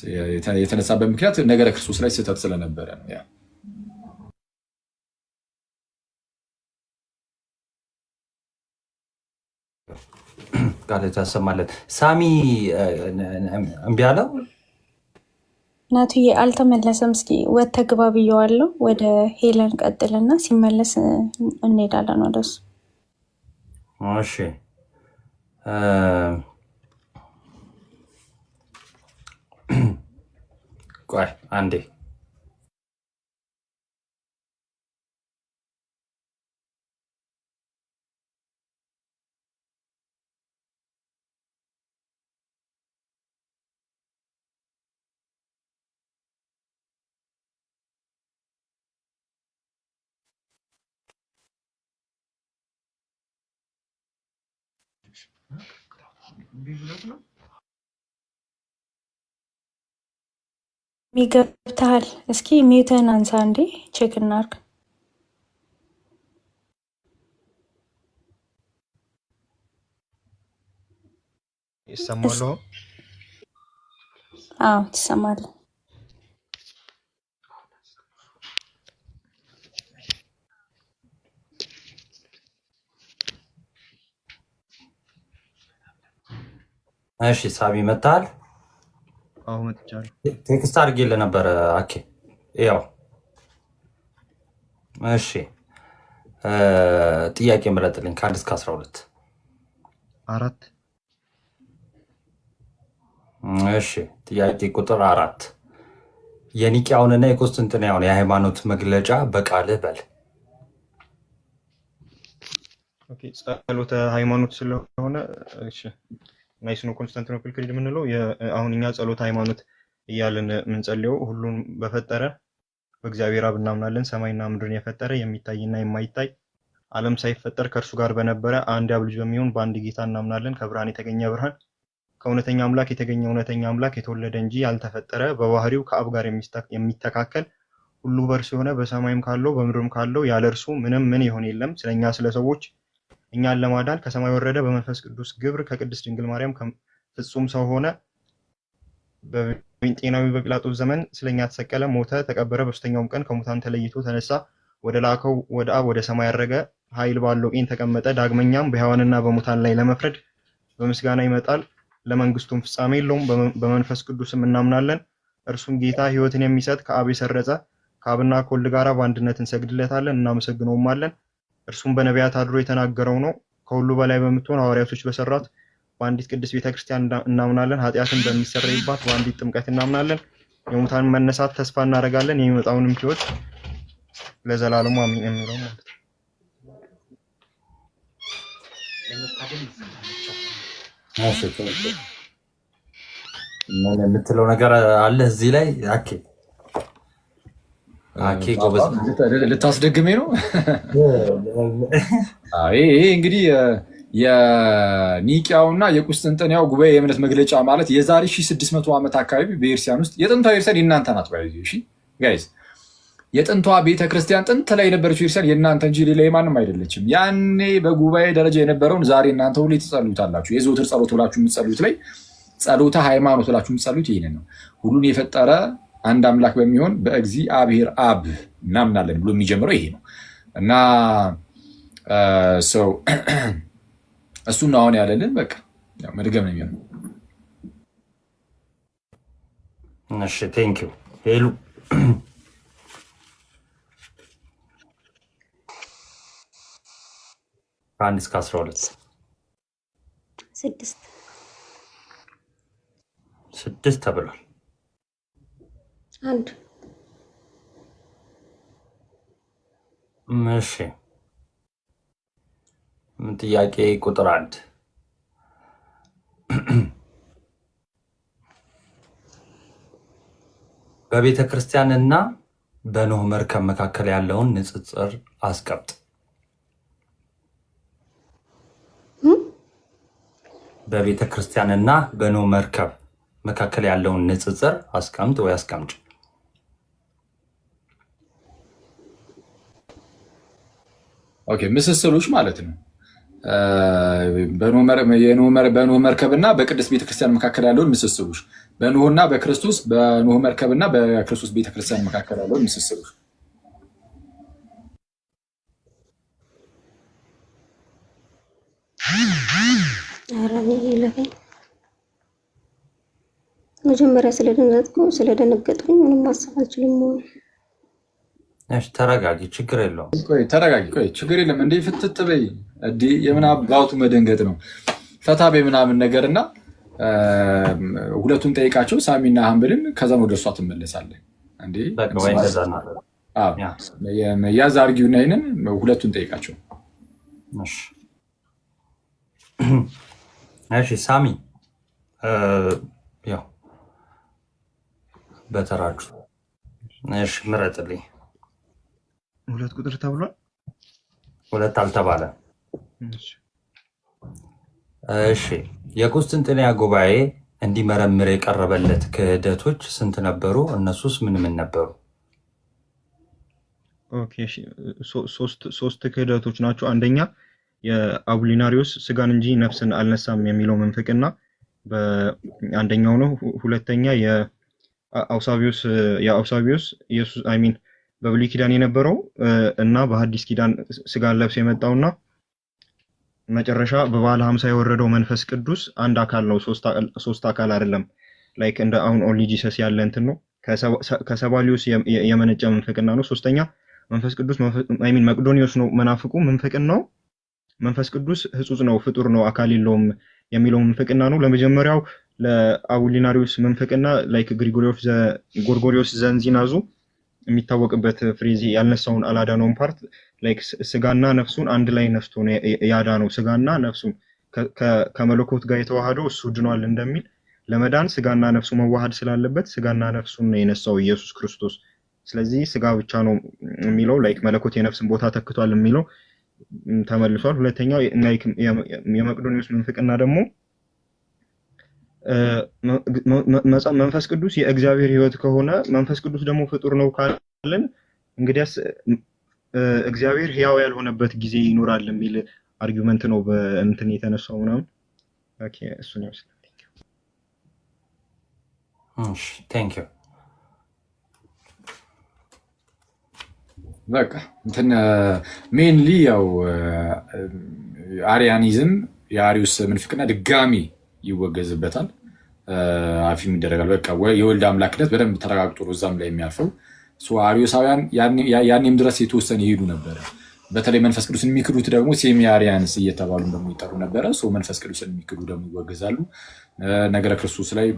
የተነሳበት ምክንያት ነገረ ክርስቶስ ላይ ስህተት ስለነበረ ነው። ያ ቃል ታሰማለን። ሳሚ እምቢ አለው። ናቱዬ አልተመለሰም። እስኪ ወጥተህ ግባ ብየዋለሁ። ወደ ሄለን ቀጥልና ሲመለስ እንሄዳለን ወደሱ። እሺ ቆይ አንዴ ሚገብተሃል። እስኪ ሚውትህን አንሳ እንዴ ቼክ እናርግ። ይሰማል? አዎ ትሰማለህ። እሺ ሳሚ መጣል። አዎ መጥቻለሁ። ቴክስት አድርጌልህ ነበረ። ኦኬ ያው እሺ ጥያቄ ምረጥልኝ ከ1 እስከ 12። 4 እሺ ጥያቄ ቁጥር 4 የኒቅያውንና የቁስጥንጥንያውን የሃይማኖት መግለጫ በቃልህ በል። ኦኬ ጸሎተ ሃይማኖት ስለሆነ እሺ ናይስ ነው። ኮንስታንቲኖፕል ክሪድ የምንለው አሁን እኛ ጸሎተ ሃይማኖት እያልን የምንጸልየው ሁሉን በፈጠረ በእግዚአብሔር አብ እናምናለን። ሰማይና ምድርን የፈጠረ የሚታይና የማይታይ ዓለም ሳይፈጠር ከእርሱ ጋር በነበረ አንድ አብ ልጅ በሚሆን በአንድ ጌታ እናምናለን። ከብርሃን የተገኘ ብርሃን ከእውነተኛ አምላክ የተገኘ እውነተኛ አምላክ የተወለደ እንጂ ያልተፈጠረ በባህሪው ከአብ ጋር የሚተካከል ሁሉ በእርሱ የሆነ በሰማይም ካለው በምድርም ካለው ያለ እርሱ ምንም ምን ይሆን የለም። ስለኛ ስለ ሰዎች እኛን ለማዳን ከሰማይ ወረደ። በመንፈስ ቅዱስ ግብር ከቅድስት ድንግል ማርያም ፍጹም ሰው ሆነ። በጴንጤናዊ በጲላጦስ ዘመን ስለኛ ተሰቀለ፣ ሞተ፣ ተቀበረ። በሶስተኛውም ቀን ከሙታን ተለይቶ ተነሳ፣ ወደ ላከው ወደ አብ ወደ ሰማይ ያረገ፣ ኃይል ባለው ቀኝ ተቀመጠ። ዳግመኛም በሕያዋንና በሙታን ላይ ለመፍረድ በምስጋና ይመጣል። ለመንግስቱም ፍጻሜ የለውም። በመንፈስ ቅዱስም እናምናለን። እርሱም ጌታ ሕይወትን የሚሰጥ ከአብ የሰረጸ ከአብና ከወልድ ጋር በአንድነት እንሰግድለታለን እናመሰግነውማለን። እርሱም በነቢያት አድሮ የተናገረው ነው። ከሁሉ በላይ በምትሆን ሐዋርያቶች በሰራት በአንዲት ቅድስት ቤተክርስቲያን እናምናለን። ኃጢአትን በሚሰረይባት በአንዲት ጥምቀት እናምናለን። የሙታን መነሳት ተስፋ እናደርጋለን። የሚመጣውንም ሕይወት ለዘላለሙ አሚን የሚለው ማለት ነው። ምን የምትለው ነገር አለ እዚህ ላይ? አኬ ጎበዝ ልታስደግሜ ነው። ይሄ እንግዲህ የኒቅያውና የቁስጥንጥንያው ጉባኤ የእምነት መግለጫ ማለት የዛሬ 1600 ዓመት አካባቢ በኤርሲያን ውስጥ የጥንቷ ኤርሲያን የእናንተ ናት። ጋይዝ የጥንቷ ቤተክርስቲያን ጥንት ላይ የነበረችው ኤርሲያን የእናንተ እንጂ ሌላ የማንም አይደለችም። ያኔ በጉባኤ ደረጃ የነበረውን ዛሬ እናንተ ሁሌ ትጸልዩታላችሁ። የዘወትር ጸሎት ብላችሁ የምትጸልዩት ላይ ጸሎተ ሃይማኖት ብላችሁ የምትጸልዩት ይህንን ነው። ሁሉን የፈጠረ አንድ አምላክ በሚሆን በእግዚአብሔር አብ እናምናለን ብሎ የሚጀምረው ይሄ ነው እና ሰው እሱን አሁን ያለልን በቃ መድገም ነው የሚሆነው። እሺ ቴንክ ዩ ሄሉ። ከአንድ እስከ 12 6 ተብሏል። አንድ እሺ ጥያቄ ቁጥር 1 በቤተ ክርስቲያንና በኖህ መርከብ መካከል ያለውን ንጽጽር አስቀምጥ። በቤተ ክርስቲያንና በኖህ መርከብ መካከል ያለውን ንጽጽር አስቀምጥ ወይ አስቀምጭ። ኦኬ ምስስሎች ማለት ነው። በኖህ መርከብና በቅድስት ቤተክርስቲያን መካከል ያለውን ምስስሎች፣ በኖህና በክርስቶስ፣ በኖህ መርከብና በክርስቶስ ቤተክርስቲያን መካከል ያለውን ምስስሎች። መጀመሪያ ስለደነገጥኩኝ ምንም ማሰብ አልችልም። ተረጋጊ፣ ችግር የለውም። ተረጋጊ፣ ችግር የለም። እንዴ ፍትት በይ። እንዴ የምናባቱ መደንገጥ ነው። ፈታ በይ ምናምን ነገር እና ሁለቱን ጠይቃቸው ሳሚና ሀምብልን፣ ከዛም ወደ እሷ ትመለሳለህ። እንዴ ያዝ አርጊውና ይንን ሁለቱን ጠይቃቸው። እሺ ሳሚ፣ ያው በተራችሁ እሺ ምረጥልኝ። 2 ቁጥር ተብሏል። 2 አልተባለ። እሺ የቁስጥንጥንያ ጉባኤ እንዲመረምር የቀረበለት ክህደቶች ስንት ነበሩ? እነሱስ ምን ምን ነበሩ? ኦኬ ሶስት ክህደቶች ናቸው። አንደኛ የአቡሊናሪዮስ ስጋን እንጂ ነፍስን አልነሳም የሚለው መንፈቅና በአንደኛው ነው። ሁለተኛ የአውሳቢዮስ ኢየሱስ በብሉይ ኪዳን የነበረው እና በሐዲስ ኪዳን ስጋን ለብሶ የመጣውና መጨረሻ በበዓለ ሃምሳ የወረደው መንፈስ ቅዱስ አንድ አካል ነው፣ ሶስት አካል አይደለም። ላይክ እንደ አሁን ኦንሊ ጂሰስ ያለ እንትን ነው። ከሰባሊዮስ የመነጨ መንፈቅና ነው። ሶስተኛ መንፈስ ቅዱስ መቅዶኒዮስ ነው መናፍቁ መንፈቅናው። መንፈስ ቅዱስ ህጹጽ ነው፣ ፍጡር ነው፣ አካል የለውም የሚለው መንፈቅና ነው። ለመጀመሪያው ለአቡሊናሪዮስ መንፈቅና ላይክ ጎርጎሪዮስ ዘንዚናዙ የሚታወቅበት ፍሬዝ ያልነሳውን አላዳነውን ፓርት ላይክ ስጋና ነፍሱን አንድ ላይ ነስቶ ያዳነው። ስጋና ነፍሱን ከመለኮት ጋር የተዋሃደው እሱ ድኗል እንደሚል ለመዳን ስጋና ነፍሱ መዋሃድ ስላለበት ስጋና ነፍሱን ነው የነሳው ኢየሱስ ክርስቶስ። ስለዚህ ስጋ ብቻ ነው የሚለው ላይክ መለኮት የነፍስን ቦታ ተክቷል የሚለው ተመልሷል። ሁለተኛው የመቅዶኒዮስ መንፈቅና ደግሞ መንፈስ ቅዱስ የእግዚአብሔር ህይወት ከሆነ መንፈስ ቅዱስ ደግሞ ፍጡር ነው ካለን እንግዲያስ እግዚአብሔር ህያው ያልሆነበት ጊዜ ይኖራል የሚል አርጊውመንት ነው በእንትን የተነሳው ምናምን። ኦኬ እሱን ይመስላል። ቴንክ ዩ። በቃ እንትን ሜንሊ ያው አሪያኒዝም የአሪዩስ ምንፍቅና ድጋሚ ይወገዝበታል፣ አፊም ይደረጋል። በቃ የወልድ አምላክነት በደንብ ተረጋግጦ ነው እዛም ላይ የሚያልፈው። አሪዮሳውያን ያኔም ድረስ የተወሰነ ይሄዱ ነበረ። በተለይ መንፈስ ቅዱስን የሚክዱት ደግሞ ሴሚ አሪያንስ እየተባሉ ደግሞ ይጠሩ ነበረ። መንፈስ ቅዱስን የሚክዱ ደግሞ ይወገዛሉ። ነገረ ክርስቶስ ላይ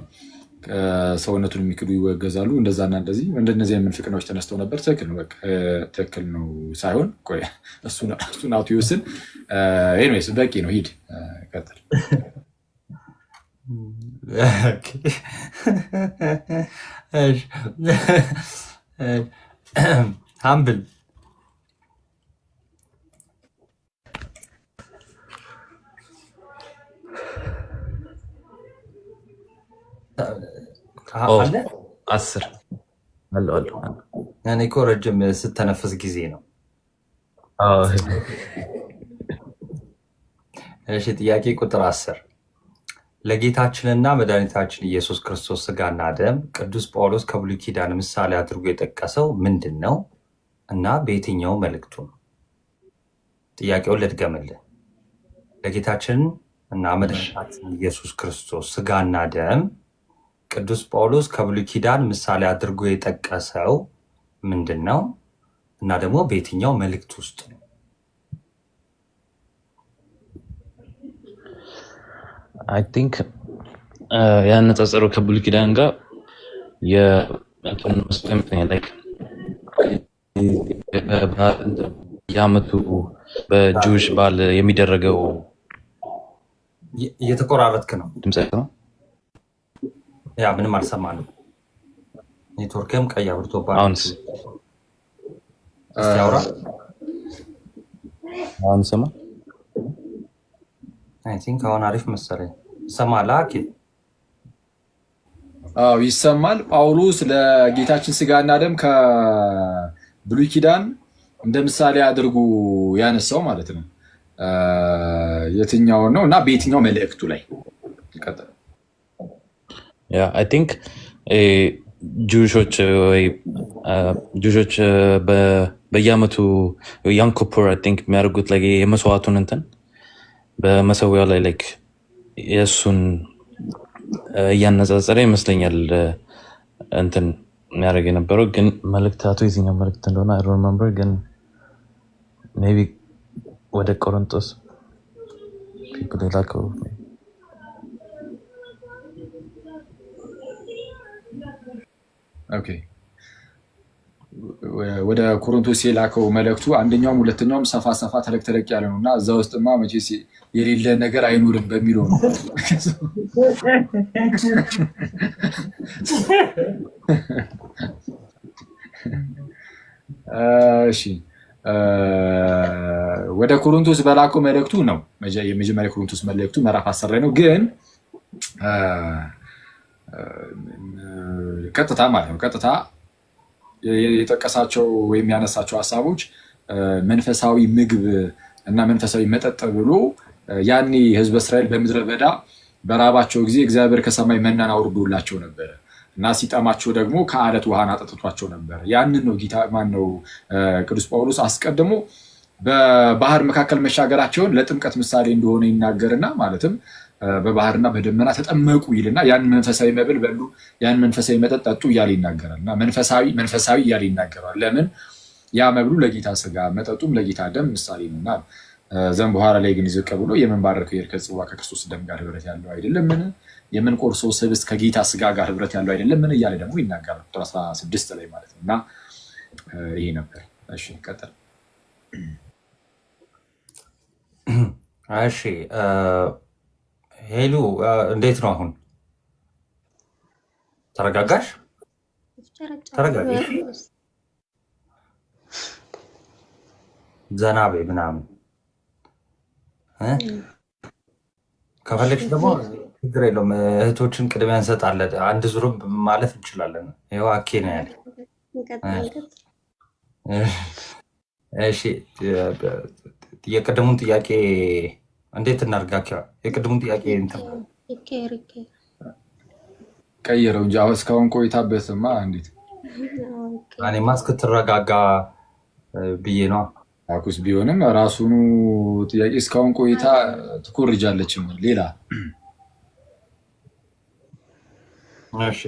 ሰውነቱን የሚክዱ ይወገዛሉ። እንደዛና እንደዚህ እንደነዚህ ምንፍቅናዎች ተነስተው ነበር። ትክክል ነው፣ በቃ ትክክል ነው ሳይሆን ቆይ እሱን አውቶ ይወስን። ኤኒዌይስ በቂ ነው፣ ሂድ ቀጥል። ሀምብል አለ 10 አለ። እኔ እኮ ረጅም ስተነፍስ ጊዜ ነው። እሺ ጥያቄ ቁጥር 10 ለጌታችንና መድኃኒታችን ኢየሱስ ክርስቶስ ስጋና ደም ቅዱስ ጳውሎስ ከብሉይ ኪዳን ምሳሌ አድርጎ የጠቀሰው ምንድን ነው እና በየትኛው መልእክቱ ነው? ጥያቄውን ልድገምልህ። ለጌታችን እና መድኃኒታችን ኢየሱስ ክርስቶስ ስጋና ደም ቅዱስ ጳውሎስ ከብሉይ ኪዳን ምሳሌ አድርጎ የጠቀሰው ምንድን ነው እና ደግሞ በየትኛው መልእክት ውስጥ ነው? አይ ቲንክ ያነጻጸረው ከብሉይ ኪዳን ጋር የዓመቱ በጁሽ በዓል የሚደረገው እየተቆራረጥክ ነው። ድምፅ ነው። ያ ምንም አልሰማንም። ኔትወርክም ቀይ አብርቶባል። አሁንስ እስቲ አውራ። አሁን ሰማ። አይ ቲንክ አሁን አሪፍ መሰለኝ። ሰማላ አኪ አዎ ይሰማል። ጳውሎስ ለጌታችን ስጋና ደም ከብሉይ ኪዳን እንደ ምሳሌ አድርጎ ያነሳው ማለት ነው የትኛውን ነው እና በየትኛው መልእክቱ ላይ ይቀጥላል? ያ አይ ቲንክ ጁሾች በየዓመቱ ያም ኩፑር አይ ቲንክ የሚያደርጉት ላይ የመስዋዕቱን እንትን በመሰዊያው ላይ ላይክ የእሱን እያነጻጸረ ይመስለኛል እንትን የሚያደርግ የነበረው። ግን መልእክታቱ የትኛው መልእክት እንደሆነ አይ ዶንት ሪሜምበር፣ ግን ሜይ ቢ ወደ ቆሮንቶስ ፒፕል የላከው ኦኬ ወደ ቆሮንቶስ የላከው መልእክቱ አንደኛውም ሁለተኛውም ሰፋ ሰፋ ተለቅ ተለቅ ያለ ነው እና እዛ ውስጥማ መቼስ የሌለ ነገር አይኖርም በሚለው ነው። እሺ ወደ ቆሮንቶስ በላከው መልእክቱ ነው። የመጀመሪያ ቆሮንቶስ መልእክቱ ምዕራፍ 10 ላይ ነው። ግን ቀጥታ ማለት ነው ቀጥታ የጠቀሳቸው ወይም ያነሳቸው ሀሳቦች መንፈሳዊ ምግብ እና መንፈሳዊ መጠጥ ብሎ ያኔ ህዝበ እስራኤል በምድረ በዳ በራባቸው ጊዜ እግዚአብሔር ከሰማይ መናን አውርዶላቸው ነበረ እና ሲጠማቸው ደግሞ ከአለት ውሃን አጠጥቷቸው ነበረ። ያንን ነው ጌታ ማነው ቅዱስ ጳውሎስ አስቀድሞ በባህር መካከል መሻገራቸውን ለጥምቀት ምሳሌ እንደሆነ ይናገርና ማለትም በባህርና በደመና ተጠመቁ ይልና ያን መንፈሳዊ መብል በሉ፣ ያን መንፈሳዊ መጠጥ ጠጡ እያለ ይናገራል እና መንፈሳዊ እያለ ይናገራል። ለምን? ያ መብሉ ለጌታ ስጋ መጠጡም ለጌታ ደም ምሳሌ ነውና። ዘን በኋላ ላይ ግን ዝቅ ብሎ የምንባረከው የእርከን ጽዋ ከክርስቶስ ደም ጋር ህብረት ያለው አይደለምን? የምንቆርሰው ስብስት ከጌታ ስጋ ጋር ህብረት ያለው አይደለምን? እያለ ደግሞ ይናገራል ቁጥር 16 ላይ ማለት ነው። እና ይሄ ነበር። እሺ ቀጥል። እሺ ሄሉ እንዴት ነው አሁን? ተረጋጋሽ? ተረጋጋሽ? ዘና በይ ምናምን ከፈለግሽ ደግሞ ችግር የለውም። እህቶችን ቅድሚያ እንሰጣለን። አንድ ዙርም ማለት እንችላለን። ይኸው አኬ ነው ያለ። እሺ የቅድሙን ጥያቄ እንዴት እናድርጋቸው? የቅድሙን ጥያቄ ቀይረው እንጂ አሁን እስካሁን ቆይታበትማ እንዴት እኔማ እስክትረጋጋ ብዬ ነዋ። አኩስ ቢሆንም ራሱኑ ጥያቄ እስካሁን ቆይታ ትኮርጃለችም ሌላ። እሺ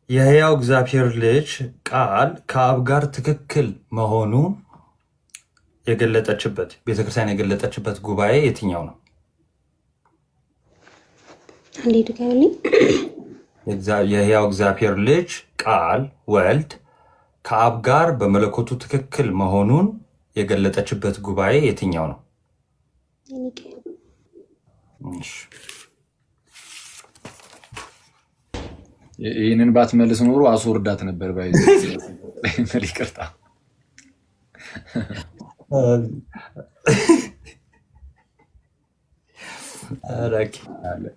የሕያው እግዚአብሔር ልጅ ቃል ከአብ ጋር ትክክል መሆኑ የገለጠችበት ቤተክርስቲያን የገለጠችበት ጉባኤ የትኛው ነው? የሕያው እግዚአብሔር ልጅ ቃል ወልድ ከአብ ጋር በመለኮቱ ትክክል መሆኑን የገለጠችበት ጉባኤ የትኛው ነው? ይህንን ባትመልስ ኖሮ አስወርዳት ነበር። ይቅርታ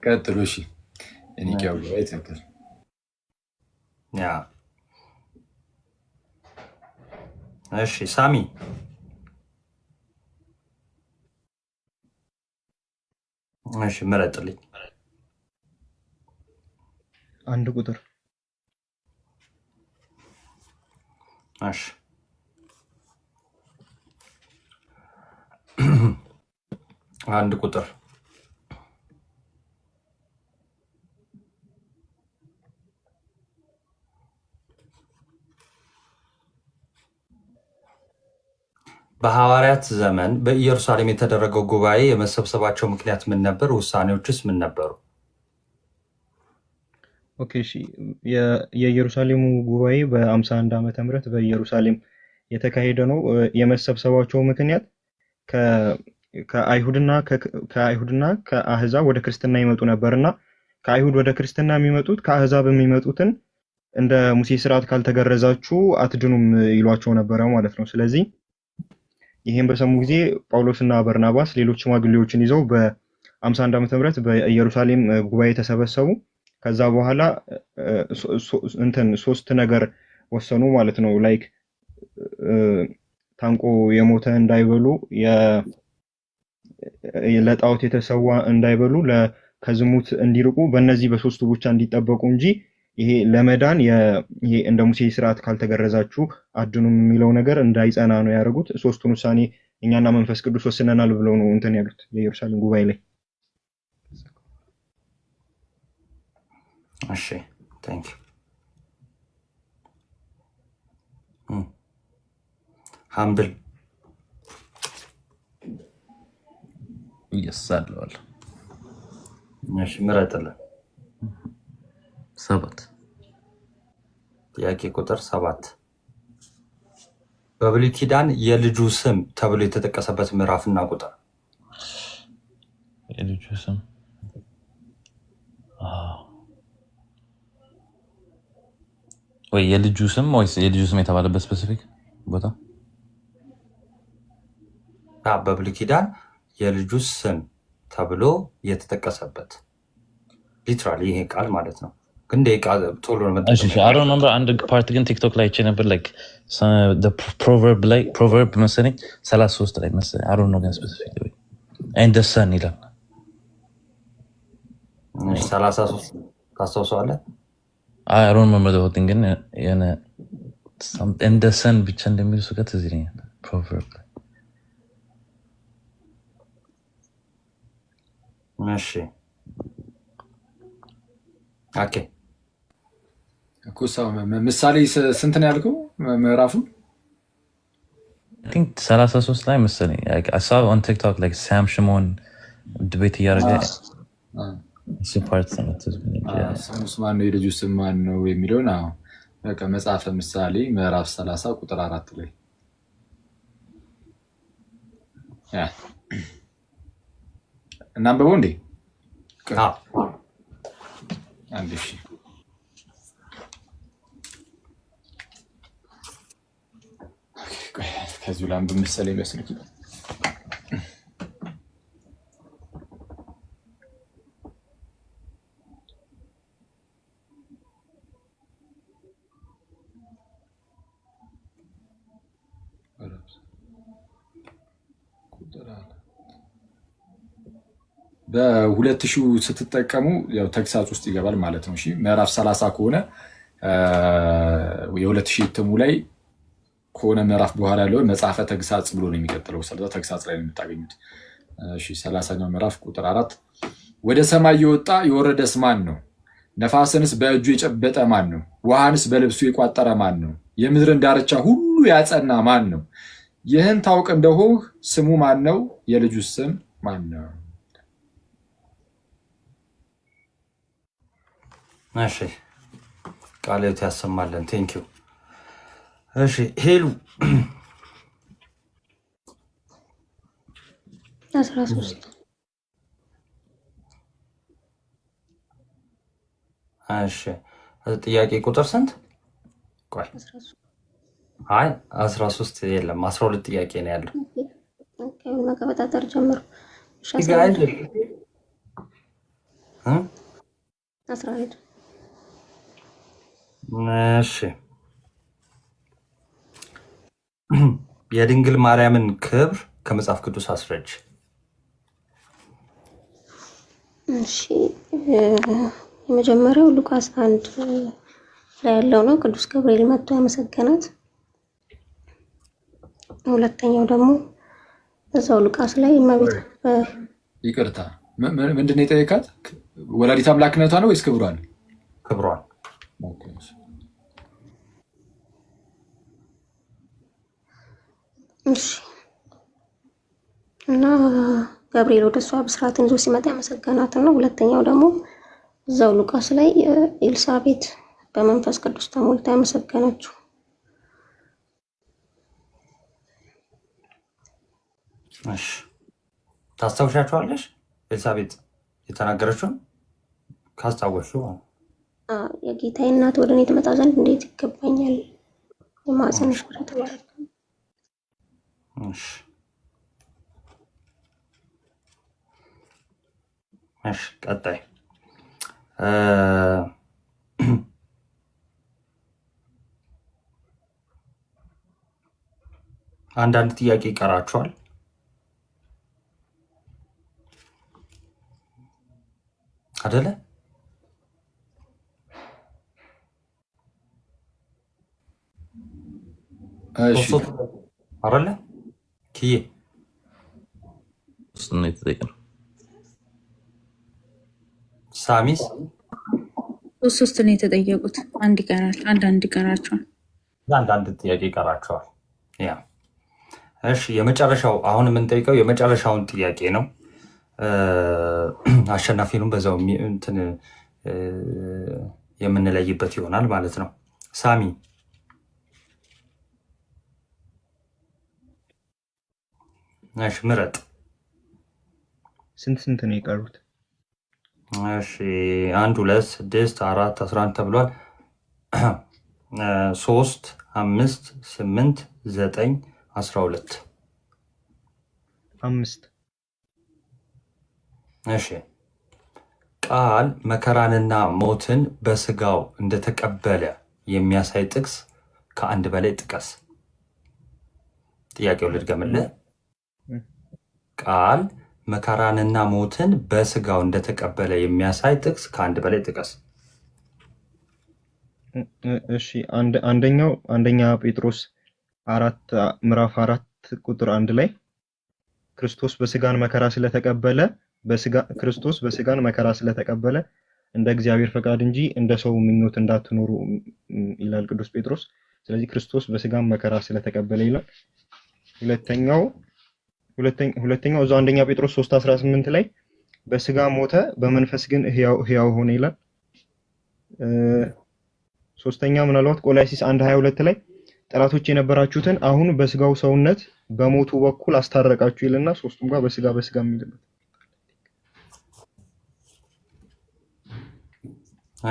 ቀጥሎ። እሺ ኒቂያው ጉባኤ ትክክል። እሺ ሳሚ እሺ ምረጥልኝ። አንድ ቁጥር። አንድ ቁጥር በሐዋርያት ዘመን በኢየሩሳሌም የተደረገው ጉባኤ የመሰብሰባቸው ምክንያት ምን ነበር? ውሳኔዎችስ ምን ነበሩ? ኦኬ እሺ። የኢየሩሳሌሙ ጉባኤ በ51 ዓመተ ምህረት በኢየሩሳሌም የተካሄደ ነው። የመሰብሰባቸው ምክንያት ከአይሁድና ከአህዛብ ወደ ክርስትና ይመጡ ነበርና ከአይሁድ ወደ ክርስትና የሚመጡት ከአህዛብ የሚመጡትን እንደ ሙሴ ስርዓት ካልተገረዛችሁ አትድኑም ይሏቸው ነበረ ማለት ነው። ስለዚህ ይሄን በሰሙ ጊዜ ጳውሎስና በርናባስ ሌሎች ሽማግሌዎችን ይዘው በ51 ዓመተ ምህረት በኢየሩሳሌም ጉባኤ ተሰበሰቡ። ከዛ በኋላ ሶስት ነገር ወሰኑ ማለት ነው። ላይክ ታንቆ የሞተ እንዳይበሉ፣ ለጣዖት የተሰዋ እንዳይበሉ፣ ከዝሙት እንዲርቁ፣ በእነዚህ በሶስቱ ብቻ እንዲጠበቁ እንጂ ይሄ ለመዳን ይሄ እንደ ሙሴ ስርዓት ካልተገረዛችሁ አድኑም የሚለው ነገር እንዳይጸና ነው ያደረጉት። ሶስቱን ውሳኔ እኛና መንፈስ ቅዱስ ወስነናል ብለው ነው እንትን ያሉት የኢየሩሳሌም ጉባኤ ላይ። እሺ ታንክ ዩ ሃምብል ይሳለዋል። እሺ ምረጥልን። 7 ጥያቄ ቁጥር 7 በብሉይ ኪዳን የልጁ ስም ተብሎ የተጠቀሰበት ምዕራፍና ቁጥር። የልጁ ስም ወይ የልጁ ስም ወይስ የልጁ ስም የተባለበት ስፔሲፊክ ቦታ? በብሉይ ኪዳን የልጁ ስም ተብሎ የተጠቀሰበት ሊትራሊ ይሄ ቃል ማለት ነው። ግን ቃል ቶሎ ነው። እሺ አይ ዶንት ሪሜምበር። አንድ ፓርት ግን ቲክቶክ ላይ አይቼ ነበር። ላይክ ፕሮቨርብ መሰለኝ 33 ላይ መሰለኝ። አይ ዶንት ኖ ግን ስፔሲፊክ ወይ ኤንድ ዘ ሰን ይላል። 33 ታስታውሰዋለህ? አይ ዶንት ሪሜምበር ዘ ቲንግ ግን የነ ኤንድ ዘ ሰን ብቻ እንደሚል ሰው ትዝ ይለኛል ፕሮቨርብ። እሺ ኦኬ ኩሳው ምሳሌ ስንት ነው ያልከው ምዕራፉ? I think 33 ላይ መሰለኝ። I saw on TikTok like Sam Shimon debate እያደረገ እሱ ፓርት ስሙስ ማን ነው የልጁ ስም ማን ነው የሚለውን በቃ መጽሐፈ ምሳሌ ምዕራፍ 30 ቁጥር 4 ላይ እናንብበው እንዴ? አንድ እሺ ከዚሁ ላንብብ መሰለኝ በስልክ። በ2000 ስትጠቀሙ ያው ተግሳጽ ውስጥ ይገባል ማለት ነው። እሺ ምዕራፍ 30 ከሆነ የ2000 እትሙ ላይ ከሆነ ምዕራፍ በኋላ ያለው መጽሐፈ ተግሳጽ ብሎ ነው የሚቀጥለው። ስለዚህ ተግሳጽ ላይ ነው የምታገኙት። እሺ 30ኛው ምዕራፍ ቁጥር 4 ወደ ሰማይ የወጣ የወረደስ ማን ነው? ነፋስንስ በእጁ የጨበጠ ማን ነው? ውሃንስ በልብሱ የቋጠረ ማን ነው? የምድርን ዳርቻ ሁሉ ያጸና ማን ነው? ይህን ታውቅ እንደሆነ ስሙ ማን ነው? የልጁስ ስም ማን ነው? እሺ ቃልዎት ያሰማልን። ቴንክ ዩ። እሺ ሄሉ 13 እሺ ጥያቄ ቁጥር ስንት? ቆይ አይ 13 የለም 12 ጥያቄ ነው ያለው። መቀበጣጠር ጀምሮ 11 እሺ የድንግል ማርያምን ክብር ከመጽሐፍ ቅዱስ አስረጅ። እሺ የመጀመሪያው ሉቃስ 1 ላይ ያለው ነው። ቅዱስ ገብርኤል መጥቶ ያመሰገናት። ሁለተኛው ደግሞ እዛው ሉቃስ ላይ ይቅርታ ምንድን ነው የጠየቃት? ወላዲት አምላክነቷ ነው ወይስ ክብሯን? ክብሯን። እሺ። እና ገብርኤል ወደ እሷ ብስራትን ይዞ ሲመጣ ያመሰገናትን ነው። ሁለተኛው ደግሞ እዛው ሉቃስ ላይ ኤልሳቤት በመንፈስ ቅዱስ ተሞልታ ያመሰገነችው። እሺ ታስታውሻቸዋለሽ? ኤልሳቤጥ የተናገረችውን ካስታወስሽው የጌታዬ እናት ወደ እኔ ትመጣ ዘንድ እንዴት ይገባኛል? የማኅፀንሽ ፍሬ የተባረከ ነው። እሺ እሺ፣ ቀጣይ አንዳንድ ጥያቄ ይቀራችኋል። አይደለ? እሺ አይደለ? ኪዬ ሳሚስ ሶስት ነው የተጠየቁት። አንድ ይቀራል። አንዳንድ ይቀራቸዋል። አንዳንድ ጥያቄ ይቀራቸዋል። ያ እሺ፣ የመጨረሻው አሁን የምንጠይቀው የመጨረሻውን ጥያቄ ነው። አሸናፊንም በዛው እንትን የምንለይበት ይሆናል ማለት ነው። ሳሚ እሺ፣ ምረጥ። ስንት ነው የቀሩት? እሺ 1 2 6 4 11 ተብሏል። 3 5 8 9 12 5 እሺ ቃል መከራንና ሞትን በስጋው እንደተቀበለ የሚያሳይ ጥቅስ ከአንድ በላይ ጥቀስ። ጥያቄው ልድገምልህ። ቃል መከራንና ሞትን በስጋው እንደተቀበለ የሚያሳይ ጥቅስ ከአንድ በላይ ጥቀስ። እሺ አንደኛ ጴጥሮስ ምዕራፍ 4 ቁጥር 1 ላይ ክርስቶስ በስጋን መከራ ስለተቀበለ ክርስቶስ በስጋን መከራ ስለተቀበለ እንደ እግዚአብሔር ፈቃድ እንጂ እንደ ሰው ምኞት እንዳትኖሩ ይላል ቅዱስ ጴጥሮስ። ስለዚህ ክርስቶስ በስጋን መከራ ስለተቀበለ ይላል። ሁለተኛው እዛው አንደኛ ጴጥሮስ 3:18 ላይ በስጋ ሞተ በመንፈስ ግን ሕያው ሆነ ይላል። ሶስተኛ ምናልባት ቆላስይስ 1:22 ላይ ጠላቶች የነበራችሁትን አሁን በስጋው ሰውነት በሞቱ በኩል አስታረቃችሁ ይልና ሶስቱም ጋር በስጋ የሚልበት።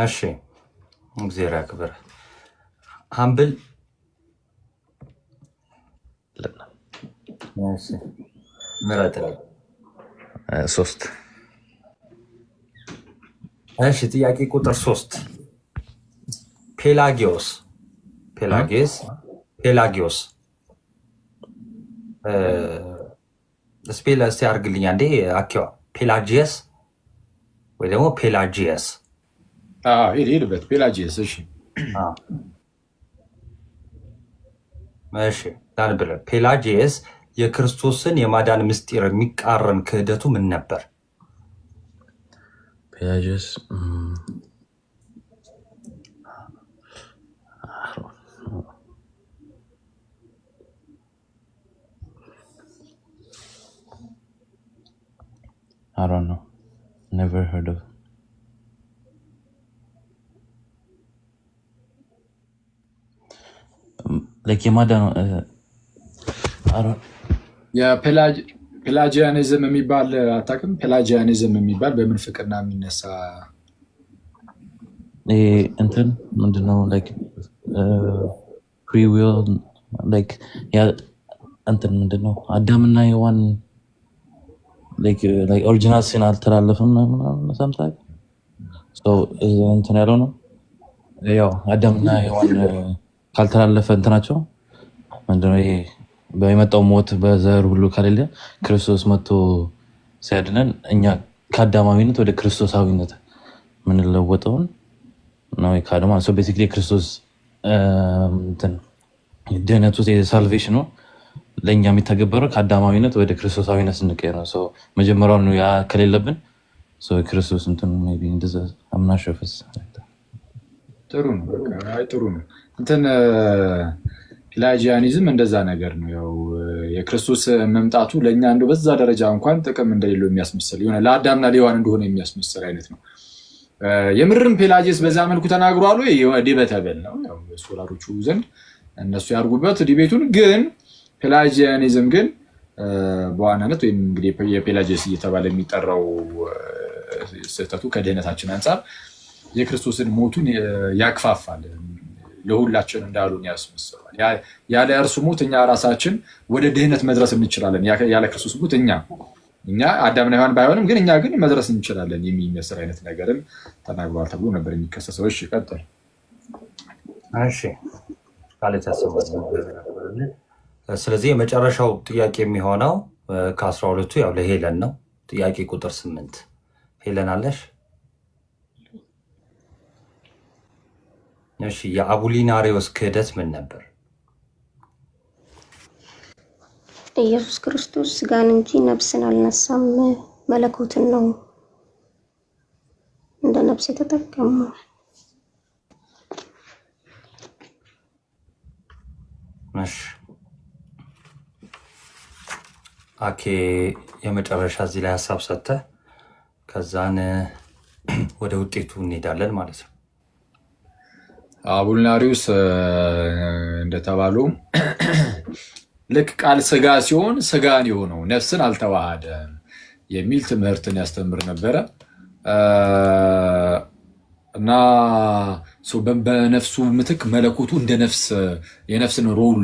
እሺ እግዚአብሔር ያክብር። ሀምብል ምረጥ። 3 እሺ ጥያቄ ቁጥር 3 ፔላጊዮስ ስፔል እስቲ አድርግልኝ አንዴ አኪዋ። ፔላጂየስ ወይ ደግሞ ፔላጂየስ ሄድበት ፔላጂየስ። እሺ እሺ ዳንብለ ፔላጂየስ የክርስቶስን የማዳን ምስጢር የሚቃረን ክህደቱ ምን ነበር? ፔላጂየስ I don't know. Never heard of. Like የማዳን ፔላጂያኒዝም የሚባል አታውቅም? ፔላጂያኒዝም የሚባል በምንፍቅና የሚነሳ እንትን ምንድነው? ፍሪ ዊል እንትን ምንድነው? አዳምና ሔዋን ኦሪጂናል ሲን አልተላለፍም ሰምታል እንትን ያለው ነው። ያው አዳምና ሔዋን ካልተላለፈ እንትናቸው ምንድነው? ይሄ በሚመጣው ሞት በዘር ሁሉ ከሌለ ክርስቶስ መጥቶ ሲያድነን እኛ ከአዳማዊነት ወደ ክርስቶሳዊነት የምንለወጠውን ነው ካደማ ሰው ቤሲክሊ ክርስቶስ እንትን ድህነት ውስጥ የሳልቬሽኑ ለእኛ የሚተገበረው ከአዳማዊነት ወደ ክርስቶሳዊነት ስንቀየር ነው። መጀመሪያውን ያ ከሌለብን ክርስቶስ እንትን ሜይ ቢ እንደዛ አምናሸፈስ ጥሩ ነው። ጥሩ ነው። እንትን ፒላጂያኒዝም እንደዛ ነገር ነው። ያው የክርስቶስ መምጣቱ ለእኛ እንደው በዛ ደረጃ እንኳን ጥቅም እንደሌለው የሚያስመስል የሆነ ለአዳምና ለሔዋን እንደሆነ የሚያስመስል አይነት ነው። የምርም ፔላጂየስ በዛ መልኩ ተናግሯል ወይ? ዲቤተብል ነው ያው ሶላሮቹ ዘንድ እነሱ ያርጉበት ዲቤቱን። ግን ፔላጂያኒዝም ግን በዋናነት ወይም እንግዲህ የፔላጂየስ እየተባለ የሚጠራው ስህተቱ ከድህነታችን አንጻር የክርስቶስን ሞቱን ያክፋፋል፣ ለሁላችን እንዳሉን ያስመስላል። ያለ እርሱ ሞት እኛ ራሳችን ወደ ድህነት መድረስ እንችላለን። ያለ ክርስቶስ ሞት እኛ አዳምና ሔዋን ባይሆንም ግን እኛ ግን መድረስ እንችላለን የሚመስል አይነት ነገርን ተናግሯል ተብሎ ነበር የሚከሰሰው። እሺ ቀጥል። እሺ ማለት ያሰማል። ስለዚህ የመጨረሻው ጥያቄ የሚሆነው ከ12ቱ ያው ለሄለን ነው። ጥያቄ ቁጥር 8 ሄለን አለሽ? እሺ የአቡሊናሪዎስ ክህደት ምን ነበር? ኢየሱስ ክርስቶስ ስጋን እንጂ ነፍስን አልነሳም፣ መለኮትን ነው እንደ ነፍስ የተጠቀመው። እሺ አኬ የመጨረሻ እዚህ ላይ ሀሳብ ሰጥተህ ከዛን ወደ ውጤቱ እንሄዳለን ማለት ነው። አቡሊናሪዎስ እንደተባሉ ልክ ቃል ስጋ ሲሆን ስጋን የሆነው ነፍስን አልተዋሃደም የሚል ትምህርትን ያስተምር ነበረ እና በነፍሱ ምትክ መለኮቱ እንደ ነፍስ የነፍስን ሮል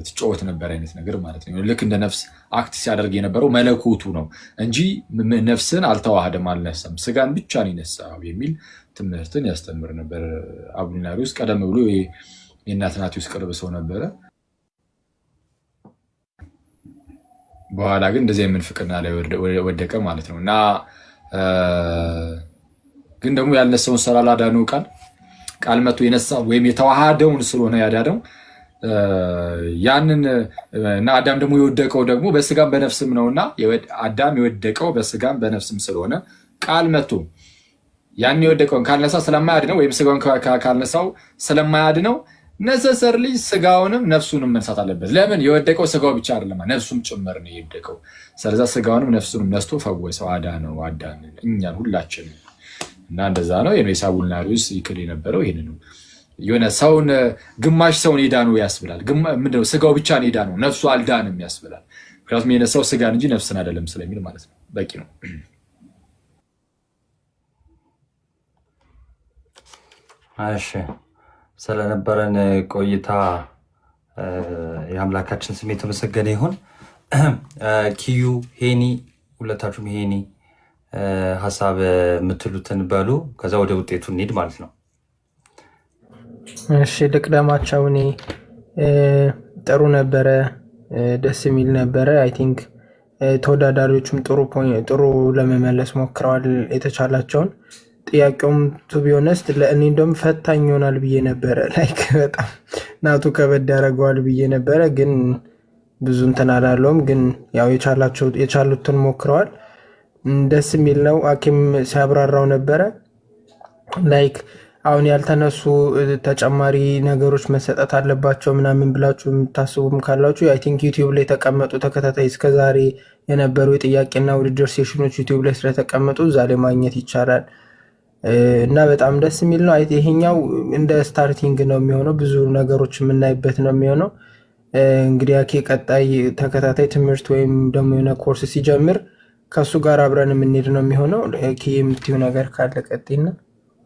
ትጫወት ነበር አይነት ነገር ማለት ነው። ልክ እንደ ነፍስ አክት ሲያደርግ የነበረው መለኮቱ ነው እንጂ ነፍስን አልተዋሃደም፣ አልነሳም፣ ስጋን ብቻ ነው የነሳው የሚል ትምህርትን ያስተምር ነበር አቡሊናሪዎስ። ቀደም ብሎ የእናትናቴዎስ ቅርብ ሰው ነበረ። በኋላ ግን እንደዚህ የምንፍቅና ላይ ወደቀ ማለት ነው እና ግን ደግሞ ያልነሳውን ስራ ላዳነው ቃል መጥቶ የነሳው ወይም የተዋሃደውን ስለሆነ ያዳነው ያንን እና አዳም ደግሞ የወደቀው ደግሞ በስጋም በነፍስም ነውና አዳም የወደቀው በስጋም በነፍስም ስለሆነ ቃል መጥቶ ያን የወደቀውን ካልነሳ ስለማያድነው ወይም ስጋውን ካልነሳው ስለማያድነው ነሰሰርሊ ስጋውንም ነፍሱንም መንሳት አለበት። ለምን? የወደቀው ስጋው ብቻ አይደለም ነፍሱም ጭምር ነው የወደቀው። ስለዛ ስጋውንም ነፍሱንም ነስቶ ፈወሰው፣ አዳነው፣ አዳነን እኛን ሁላችንም እና እንደዛ ነው። አቡሊናሪዎስ ይክል የነበረው ይሄን ነው። የሆነ ሰውን ግማሽ ሰውን የዳነው ያስብላል። ምንድነው? ስጋው ብቻ ነው የዳነው ነፍሱ አልዳንም ያስብላል። ምክንያቱም የነሳው ስጋን እንጂ ነፍስን አይደለም ስለሚል ማለት ነው። በቂ ነው። እሺ ስለነበረን ቆይታ የአምላካችን ስም የተመሰገነ ይሁን። ኪዩ ሄኒ፣ ሁለታችሁም ሄኒ ሀሳብ የምትሉትን በሉ፣ ከዛ ወደ ውጤቱ እንሂድ ማለት ነው። እሺ ልቅደማቸው። እኔ ጥሩ ነበረ፣ ደስ የሚል ነበረ። አይ ቲንክ ተወዳዳሪዎቹም ጥሩ ለመመለስ ሞክረዋል የተቻላቸውን። ጥያቄውም ቱ ቢ ኦነስት ለእኔ እንደውም ፈታኝ ይሆናል ብዬ ነበረ። ላይክ በጣም ናቱ ከበድ ያደርገዋል ብዬ ነበረ፣ ግን ብዙ እንትን አላለውም። ግን ያው የቻሉትን ሞክረዋል። ደስ የሚል ነው። አኪም ሲያብራራው ነበረ። ላይክ አሁን ያልተነሱ ተጨማሪ ነገሮች መሰጠት አለባቸው ምናምን ብላችሁ የምታስቡም ካላችሁ አይ ቲንክ ዩቲዩብ ላይ የተቀመጡ ተከታታይ እስከዛሬ የነበሩ የጥያቄና ውድድር ሴሽኖች ዩቲዩብ ላይ ስለተቀመጡ እዛ ላይ ማግኘት ይቻላል እና በጣም ደስ የሚል ነው። ይሄኛው እንደ ስታርቲንግ ነው የሚሆነው፣ ብዙ ነገሮች የምናይበት ነው የሚሆነው። እንግዲህ አኬ ቀጣይ ተከታታይ ትምህርት ወይም ደግሞ የሆነ ኮርስ ሲጀምር ከሱ ጋር አብረን የምንሄድ ነው የሚሆነው። የምትዩ ነገር ካለ ቀጥይና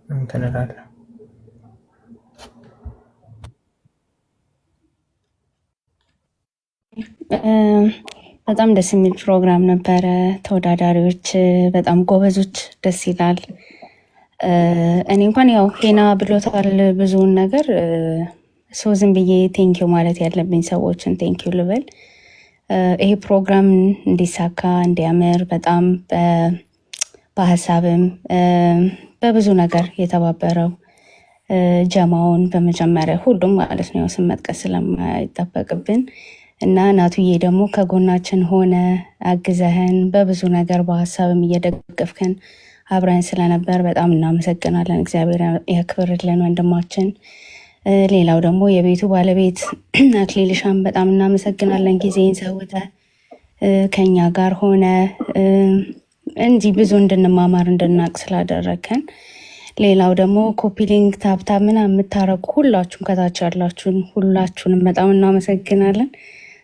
እንትን እላለሁ። በጣም ደስ የሚል ፕሮግራም ነበረ። ተወዳዳሪዎች በጣም ጎበዞች፣ ደስ ይላል። እኔ እንኳን ያው ሄና ብሎታል ብዙውን ነገር። ሰው ዝም ብዬ ቴንኪው ማለት ያለብኝ ሰዎችን ቴንኪው ልበል። ይሄ ፕሮግራም እንዲሳካ እንዲያምር በጣም በሀሳብም በብዙ ነገር የተባበረው ጀማውን በመጀመሪያ ሁሉም ማለት ነው ስም መጥቀስ ስለማይጠበቅብን እና ናቱዬ ደግሞ ከጎናችን ሆነ አግዘህን በብዙ ነገር በሀሳብም እየደገፍከን አብረን ስለነበር በጣም እናመሰግናለን። እግዚአብሔር ያክብርልን ወንድማችን። ሌላው ደግሞ የቤቱ ባለቤት አክሊልሻን በጣም እናመሰግናለን። ጊዜን ሰውተ ከኛ ጋር ሆነ እንዲህ ብዙ እንድንማማር እንድናቅ ስላደረግከን። ሌላው ደግሞ ኮፒሊንግ ታብታ ምናምን የምታረጉ ሁላችሁም ከታች ያላችሁን ሁላችሁንም በጣም እናመሰግናለን።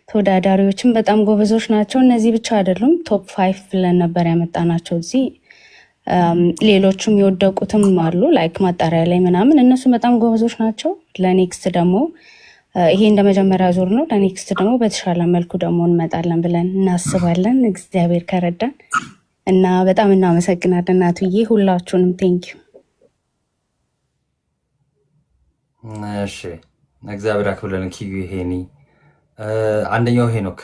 ተወዳዳሪዎችም በጣም ጎበዞች ናቸው። እነዚህ ብቻ አይደሉም፣ ቶፕ 5 ብለን ነበር ያመጣናቸው እዚህ። ሌሎቹም የወደቁትም አሉ ላይክ ማጣሪያ ላይ ምናምን፣ እነሱ በጣም ጎበዞች ናቸው። ለኔክስት ደግሞ ይሄ እንደ መጀመሪያ ዙር ነው። ለኔክስት ደግሞ በተሻለ መልኩ ደግሞ እንመጣለን ብለን እናስባለን እግዚአብሔር ከረዳን እና በጣም እናመሰግናለን ናቱዬ፣ ሁላችሁንም ቴንኪዩ። እሺ እግዚአብሔር ያክብርልን። ኪዩ ሄኒ አንደኛው ሄኖክ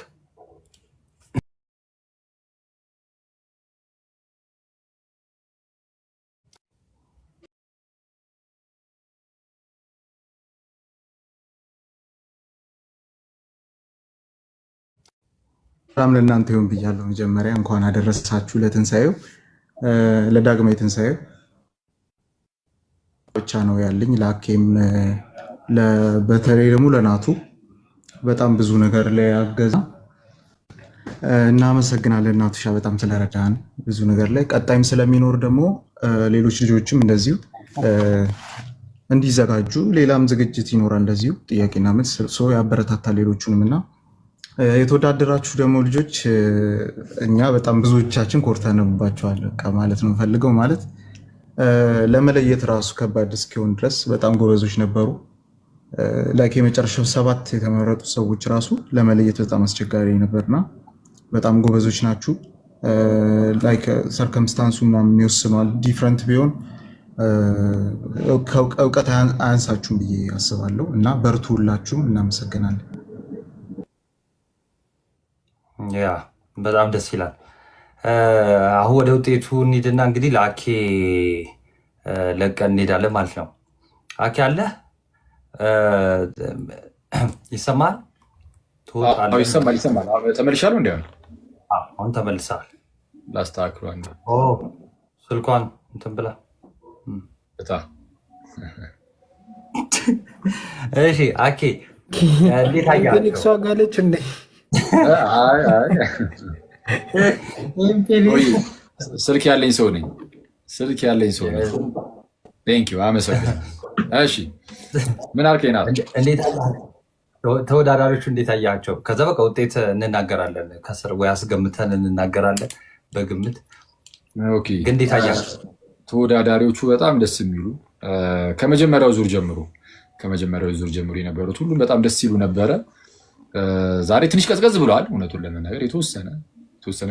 ሰላም ለእናንተ ይሁን ብያለሁ። መጀመሪያ እንኳን አደረሳችሁ ለትንሳኤው፣ ለዳግማዊ ትንሳኤው ብቻ ነው ያለኝ። ላኬም በተለይ ደግሞ ለናቱ በጣም ብዙ ነገር ላይ ያገዛ እናመሰግናለን። ናቱሻ በጣም ስለረዳን ብዙ ነገር ላይ ቀጣይም ስለሚኖር ደግሞ ሌሎች ልጆችም እንደዚሁ እንዲዘጋጁ ሌላም ዝግጅት ይኖራል። እንደዚሁ ጥያቄና መልስ ሰው ያበረታታል ሌሎቹንም እና የተወዳደራችሁ ደግሞ ልጆች እኛ በጣም ብዙዎቻችን ኮርተንባቸዋል ማለት ነው ፈልገው ማለት ለመለየት ራሱ ከባድ እስኪሆን ድረስ በጣም ጎበዞች ነበሩ። ላይክ የመጨረሻው 7 የተመረጡ ሰዎች ራሱ ለመለየት በጣም አስቸጋሪ ነበርና በጣም ጎበዞች ናችሁ። ላይክ ሰርከምስታንሱ ምናምን ይወስኗል። ዲፍረንት ቢሆን እውቀት አያንሳችሁም ብዬ አስባለሁ እና በርቱ ሁላችሁም። እናመሰግናለን። ያ በጣም ደስ ይላል። አሁን ወደ ውጤቱ እንሂድና እንግዲህ ለአኬ ለቀን እንሄዳለን ማለት ነው። አኬ አለ ይሰማል? ይሰማል። ተመልሻለሁ። እንዲ አሁን ተመልሰሃል። ላስተካክሉ አንዴ ስልኳን እንትን ብላ። እሺ አኬ እንዴት አያቸው? ጋለች እንዴ? ስልክ ያለኝ ሰው ነኝ። ቴንኪው አመሰግናለሁ። እሺ ምን አልከኝ? ናት ተወዳዳሪዎቹ እንዴት አያቸው? ከዛ በቃ ውጤት እንናገራለን። ከስር ወይ አስገምተን እንናገራለን በግምት። ግን እንዴት አያቸው? ተወዳዳሪዎቹ በጣም ደስ የሚሉ ከመጀመሪያው ዙር ጀምሮ የነበሩት ሁሉም በጣም ደስ ይሉ ነበረ። ዛሬ ትንሽ ቀዝቀዝ ብሏል። እውነቱን ለመናገር የተወሰነ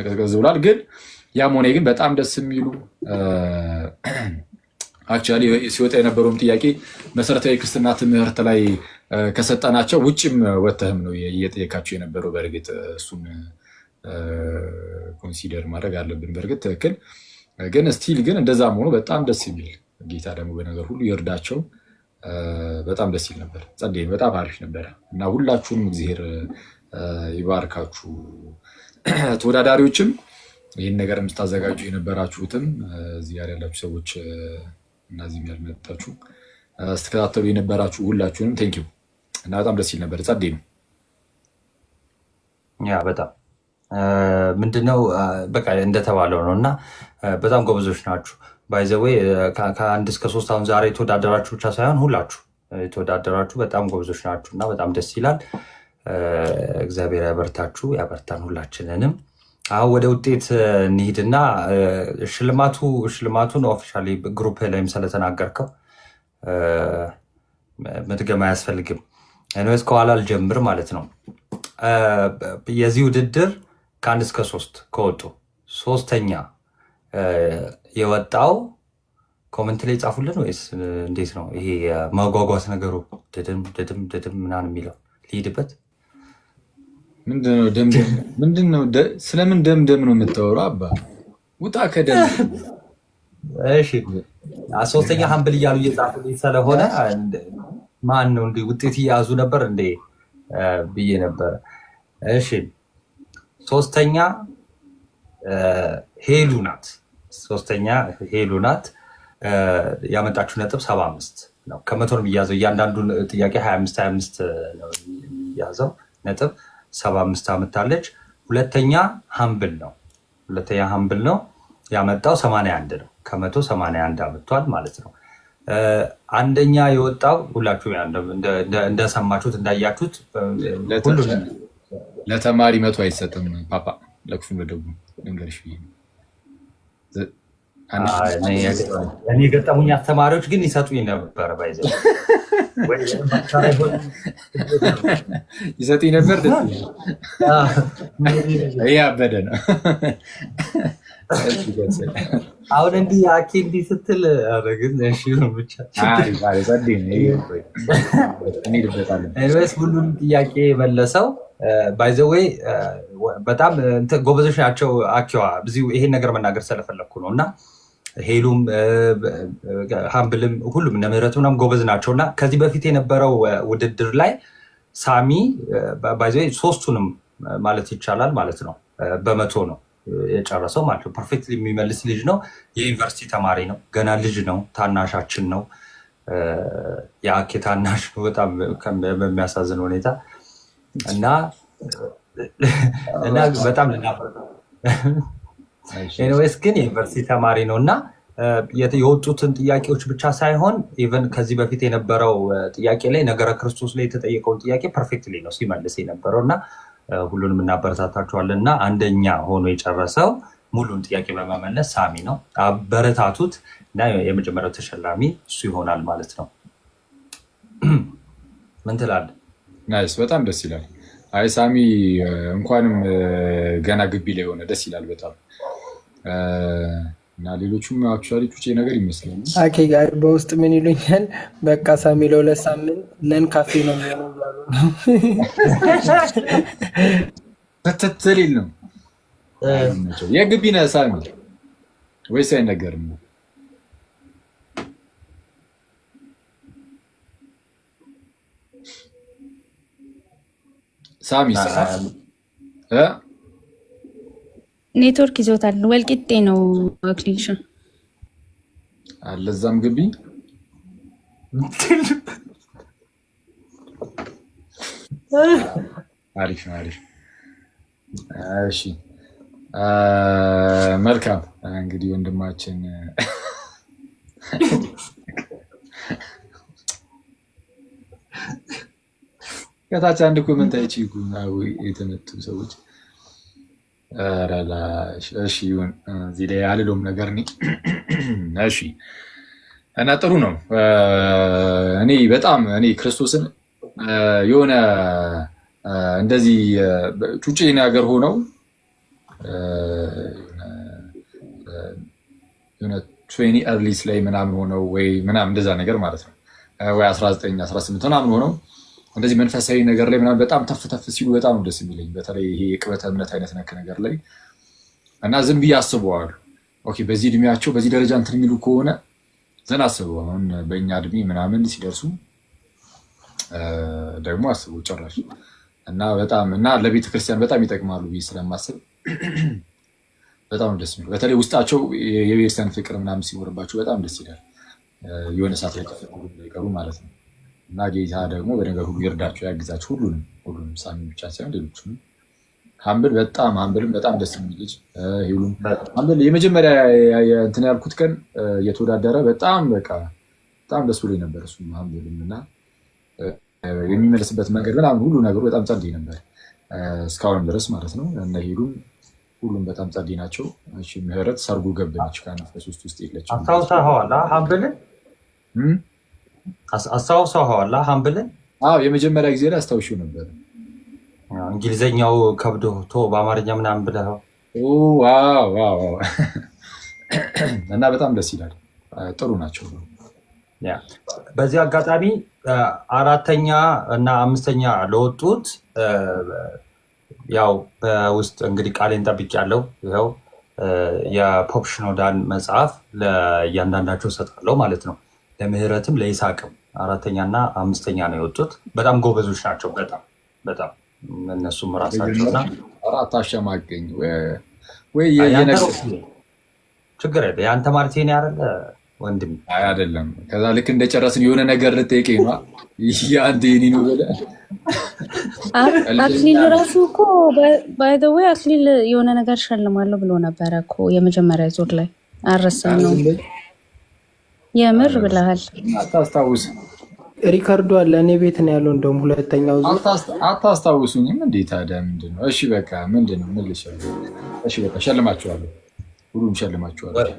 ቀዝቀዝ ብሏል። ግን ያም ሆነ ግን በጣም ደስ የሚሉ አክቹዋሊ ሲወጣ የነበረውም ጥያቄ መሰረታዊ ክርስትና ትምህርት ላይ ከሰጠናቸው ውጭም ወተህም ነው እየጠየካቸው የነበረው። በእርግጥ እሱን ኮንሲደር ማድረግ አለብን። በእርግጥ ትክክል። ግን ስቲል ግን እንደዛም ሆኖ በጣም ደስ የሚል ጌታ ደግሞ በነገር ሁሉ ይርዳቸው። በጣም ደስ ይል ነበር። ጸደይ በጣም አሪፍ ነበረ እና ሁላችሁንም እግዚአብሔር ይባርካችሁ። ተወዳዳሪዎችም ይህን ነገር የምታዘጋጁ የነበራችሁትም እዚህ ጋር ያላችሁ ሰዎች እና እዚህም ያልመጣችሁ ስትከታተሉ የነበራችሁ ሁላችሁንም ቴንኪው እና በጣም ደስ ይል ነበር። ጸደይ ነው። ያ በጣም ምንድነው በቃ እንደተባለው ነው እና በጣም ጎበዞች ናችሁ። ባይዘወይ ከ1 እስከ 3 አሁን ዛሬ የተወዳደራችሁ ብቻ ሳይሆን ሁላችሁ የተወዳደራችሁ በጣም ጎበዞች ናችሁ እና በጣም ደስ ይላል። እግዚአብሔር ያበርታችሁ፣ ያበርታን ሁላችንንም። አሁን ወደ ውጤት እንሂድና ሽልማቱን ኦፊሻሊ ግሩፕ ላይም ስለተናገርከው መድገም አያስፈልግም። ኤኒዌይስ ከኋላ ልጀምር ማለት ነው። የዚህ ውድድር ከ1 እስከ 3 ከወጡ ሶስተኛ የወጣው ኮመንት ላይ ጻፉልን ወይስ እንዴት ነው? ይሄ ማጓጓት ነገሩ ድድም ምናምን የሚለው ሊሄድበት ምንድነው? ስለምን ደምደም ነው የምታወራው? አባ ውጣ ከደም። እሺ ሶስተኛ ሀምብል እያሉ እየጻፉልኝ ስለሆነ ማን ነው እንዲህ ውጤት እያያዙ ነበር እንዴ ብዬ ነበረ። እሺ ሶስተኛ ሄሉ ናት። ሶስተኛ ሄሉ ናት። ያመጣችሁ ነጥብ 75 ነው። ከመቶ ነው የሚያዘው። እያንዳንዱ ጥያቄ 25 ነው የሚያዘው ነጥብ 75 አመጣለች። ሁለተኛ ሀምብል ነው። ያመጣው 81 ነው። ከመቶ 81 አመጥቷል ማለት ነው። አንደኛ የወጣው ሁላችሁ እንደሰማችሁት እንዳያችሁት ለተማሪ መቶ አይሰጥም። ፓፓ ለክፉ ለደጉ ልንገርሽ እኔ የገጠሙኝ አስተማሪዎች ግን ይሰጡኝ ነበር። ባይዘ ይሰጡኝ ነበር። ይህ አበደ ነው። አሁን እንዲህ አኬ እንዲህ ስትል ግን ብቻ ሁሉም ጥያቄ መለሰው። ባይዘወይ በጣም ጎበዞች ናቸው። አኪዋ ብዙ ይሄን ነገር መናገር ስለፈለግኩ ነው። እና ሄሉም ሀምብልም ሁሉም እነ ምህረቱ ምናምን ጎበዝ ናቸው። እና ከዚህ በፊት የነበረው ውድድር ላይ ሳሚ ባይዘወይ ሶስቱንም ማለት ይቻላል ማለት ነው በመቶ ነው የጨረሰው ማለት ነው። ፐርፌክት የሚመልስ ልጅ ነው። የዩኒቨርሲቲ ተማሪ ነው። ገና ልጅ ነው። ታናሻችን ነው። የአኬ ታናሽ ነው በጣም በሚያሳዝን ሁኔታ እና በጣም ኤኒዌይስ ግን የዩኒቨርሲቲ ተማሪ ነው እና የወጡትን ጥያቄዎች ብቻ ሳይሆን ኢቨን ከዚህ በፊት የነበረው ጥያቄ ላይ ነገረ ክርስቶስ ላይ የተጠየቀውን ጥያቄ ፐርፌክትሊ ነው ሲመልስ የነበረው እና ሁሉንም እናበረታታችኋለን። እና አንደኛ ሆኖ የጨረሰው ሙሉን ጥያቄ በመመለስ ሳሚ ነው። አበረታቱት እና የመጀመሪያው ተሸላሚ እሱ ይሆናል ማለት ነው። ምን ትላለህ? ናይስ፣ በጣም ደስ ይላል። አይ ሳሚ እንኳንም ገና ግቢ ላይ ሆነ ደስ ይላል በጣም እና ሌሎቹም አክቹዋሊ ጩጬ ነገር ይመስላል። አኬ ጋር በውስጥ ምን ይሉኛል፣ በቃ ሳሚ ለሁለት ሳምንት ነን ካፌ ነው የሚሆነው እያሉ ነው። ተተተሊል ነው የግቢ ነህ ሳሚ ወይስ አይነገርም? ሳሚ ኔትወርክ ይዞታል። ወልቂጤ ነው አክሊልሽን አለዛም ግቢ አሪፍ ነው አሪፍ። እሺ መልካም እንግዲህ ወንድማችን ከታች አንድ ኮመንት አይቺ የተመቱ ሰዎች እሺ ይሁን እዚህ ላይ አልለውም ነገር እኔ እሺ። እና ጥሩ ነው። እኔ በጣም ክርስቶስን የሆነ እንደዚህ ጩጬ ነገር ሆነው የሆነ 20 ኤርሊስ ላይ ምናምን ሆነው ወይ ምናምን እንደዛ ነገር ማለት ነው ወይ 19 18 ምናምን ሆነው እንደዚህ መንፈሳዊ ነገር ላይ ምናምን በጣም ተፍ ሲሉ በጣም ደስ የሚለኝ በተለይ ይሄ የቅበተ እምነት አይነት ነክ ነገር ላይ እና ዝም ብዬ አስበዋል። ኦኬ በዚህ እድሜያቸው በዚህ ደረጃ እንትን የሚሉ ከሆነ ዘና አስበው አሁን በእኛ እድሜ ምናምን ሲደርሱ ደግሞ አስበው ጭራሽ እና በጣም እና ለቤተ ክርስቲያን በጣም ይጠቅማሉ ብዬ ስለማስብ በጣም ደስ የሚሉ በተለይ ውስጣቸው የቤተክርስቲያን ፍቅር ምናምን ሲኖርባቸው በጣም ደስ ይላል። የሆነ ሰዓት ላይ ይቀሩ ማለት ነው። እና ጌታ ደግሞ በነገር ሁሉ ይርዳቸው ያግዛቸው። ሁሉንም ሳሚ ብቻ ሳይሆን ሌሎችንም። ሀምብልም በጣም ደስ የሚል ልጅ ሄሉም ሀምብል የመጀመሪያ እንትን ያልኩት ቀን እየተወዳደረ በጣም ደስ ብሎኝ ነበር። እሱም ሀምብልም እና የሚመልስበት መንገድ ምናምን ሁሉ ነገሩ በጣም ጸዴ ነበር እስካሁንም ድረስ ማለት ነው። እነ ሄሉም ሁሉም በጣም ጸዴ ናቸው። ምህረት ሰርጉ ገብ ነች ከ3 ውስጥ የለችም። አስታውሰኸዋል ሀምብልን? አስታውሰኸዋል ሀምብልን? አዎ የመጀመሪያ ጊዜ ላይ አስታውሽው ነበር። እንግሊዘኛው ከብዶ በአማርኛ ምናምን ብለኸው እና በጣም ደስ ይላል። ጥሩ ናቸው። በዚህ አጋጣሚ 4ኛ እና 5ኛ ለወጡት ያው በውስጥ እንግዲህ ቃሌን ጠብቄያለሁ። ይኸው የፖፕ ሽኖዳን መጽሐፍ ለእያንዳንዳቸው እሰጣለሁ ማለት ነው። ለምህረትም ለይስሐቅም 4ኛ እና 5ኛ ነው የወጡት። በጣም ጎበዞች ናቸው። በጣም እነሱም ራሳቸውና አራት አሸማቀኝ ወይ የነገር ችግር የለ የአንተ ማለት ይሄን ያረለ ወንድም አይደለም። ከዛ ልክ እንደጨረስን የሆነ ነገር ልጠይቀኝ ነው ያንተ የኔ ነው ብለህ አክሊል ራሱ እኮ ባይ ዘ ዌይ አክሊል የሆነ ነገር ሸልማለሁ ብሎ ነበረ እኮ የመጀመሪያ ዙር ላይ አረሳም ነው የምር ብለሃል። አታስታውስ ሪካርዶ አለ እኔ ቤት ነው ያለው። እንደውም ሁለተኛው ዙር አታስታውሱኝም እንዴ? ታዲያ ምንድን ነው? እሺ በቃ ምንድን ነው? ምን ልሸልም? እሺ በቃ ሸልማችኋለሁ፣ ሁሉም ሸልማችኋለሁ።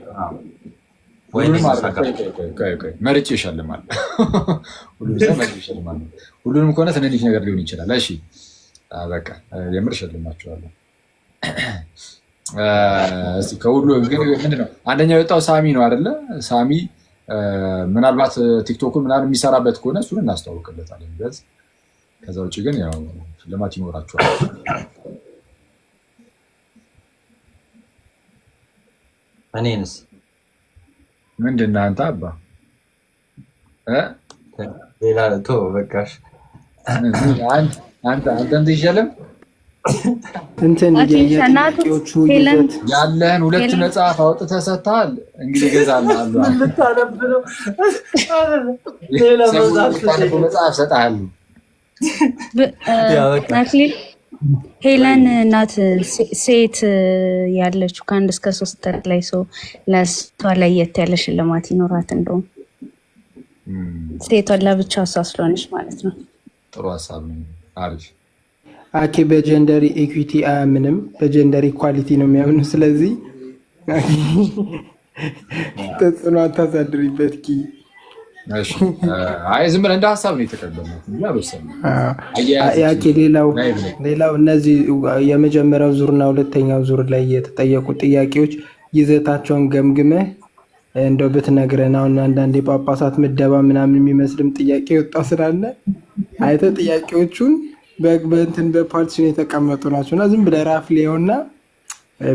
መርጬ እሸልማለሁ። ሁሉንም ከሆነ ትንንሽ ነገር ሊሆን ይችላል። እሺ በቃ የምር እሸልማችኋለሁ። ከሁሉ ግን ምንድን ነው አንደኛው የወጣው ሳሚ ነው አይደለ? ሳሚ ምናልባት ቲክቶኩን ምናምን የሚሰራበት ከሆነ እሱን እናስተዋውቅለታለን። ከዛ ውጭ ግን ያው ሽልማት ይኖራችኋል። እኔንስ ምንድን ነህ አንተ አባ? ሌላ ቶ በቃሽ። አንተን ትሸለም ያለህን 2 መጽሐፍ አውጥተህ ሰጥተሃል። እንግዲህ እገዛልሃለሁ። መጽሐፍ እሰጥሃለሁ። አክሊል ሄለን ናት ሴት ያለችው ከ1 እስከ 3 ላይ ሰው ለእሷ ለየት ያለ ሽልማት ይኖራት። እንደውም ሴቷን ለብቻ እሷ ስለሆነች ማለት ነው። ጥሩ ሀሳብ ነው። አሪፍ አኬ በጀንደር ኢኩዊቲ አያምንም፣ በጀንደር ኢኳሊቲ ነው የሚያምኑ። ስለዚህ ተጽዕኖ አታሳድሪበት። አይ ዝም ብለህ እንደ ሀሳብ ነው የተቀበልነው። ሌላው እነዚህ የመጀመሪያው ዙርና ሁለተኛው ዙር ላይ የተጠየቁ ጥያቄዎች ይዘታቸውን ገምግመህ እንደው ብትነግረን። አሁን አንዳንድ የጳጳሳት ምደባ ምናምን የሚመስልም ጥያቄ ወጣ ስላለ አይተህ ጥያቄዎቹን በእንትን በፓርቲሽን የተቀመጡ ናቸው እና ዝም ብለህ ራፍ ሊሆንና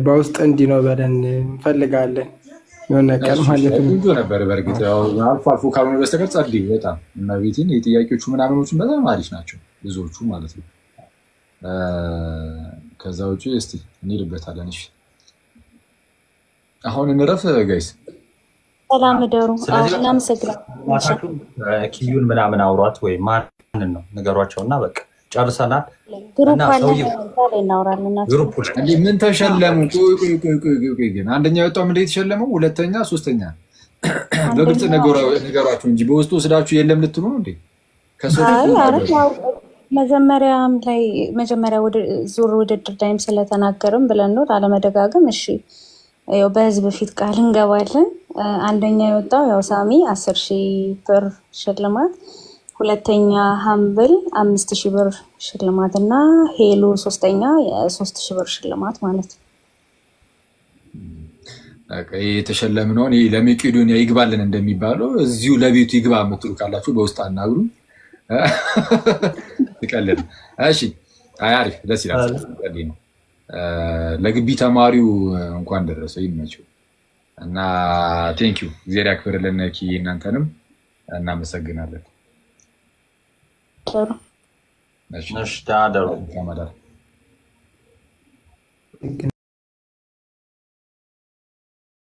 በውስጥ እንዲህ ነው በለን እንፈልጋለን የሆነ ቀን ማለት ነው። ቆንጆ ነበር። በእርግጥ አልፎ አልፎ ካልሆነ በስተቀር ጸልይ በጣም እና ቤቴን የጥያቄዎቹ ምናምኖቹን በጣም አሪፍ ናቸው ብዙዎቹ ማለት ነው። ከዛ ውጭ እስቲ እንሄድበታለን። እሺ አሁን እንረፍ ጋይስ። ሰላም ደሩ እናመሰግናለን። ኪዩን ምናምን አውሯት ወይ ማንን ነው ንገሯቸውና በቃ ጨርሰናል። ምን ተሸለሙ? ቆይ ግን አንደኛ የወጣው ምንድን የተሸለመው? ሁለተኛ፣ ሶስተኛ በግልጽ ነገሯቸው እንጂ በውስጡ ወስዳችሁ የለም ልትሉ ነው እንዴ? መጀመሪያ ዙር ውድድር ላይም ስለተናገርም ብለን ነው ላለመደጋገም። እሺ ያው በህዝብ ፊት ቃል እንገባለን። አንደኛ የወጣው ያው ሳሚ 10,000 ብር ሽልማት፣ ሁለተኛ ሀምብል 5,000 ብር ሽልማት እና ሄሎ ሶስተኛ 3,000 ብር ሽልማት ማለት ነው። የተሸለምነውን ለመቄዶንያ ይግባልን እንደሚባለው እዚሁ ለቤቱ ይግባ የምትሉ ካላችሁ በውስጥ አናግሩ። ትቀልድ። እሺ አሪፍ ደስ ይላል ነው። ለግቢ ተማሪው እንኳን ደረሰው ይመቸው እና ቴንኪዩ እግዚአብሔር ያክብርልን። እናንተንም እናመሰግናለን። እሺ ታደሩ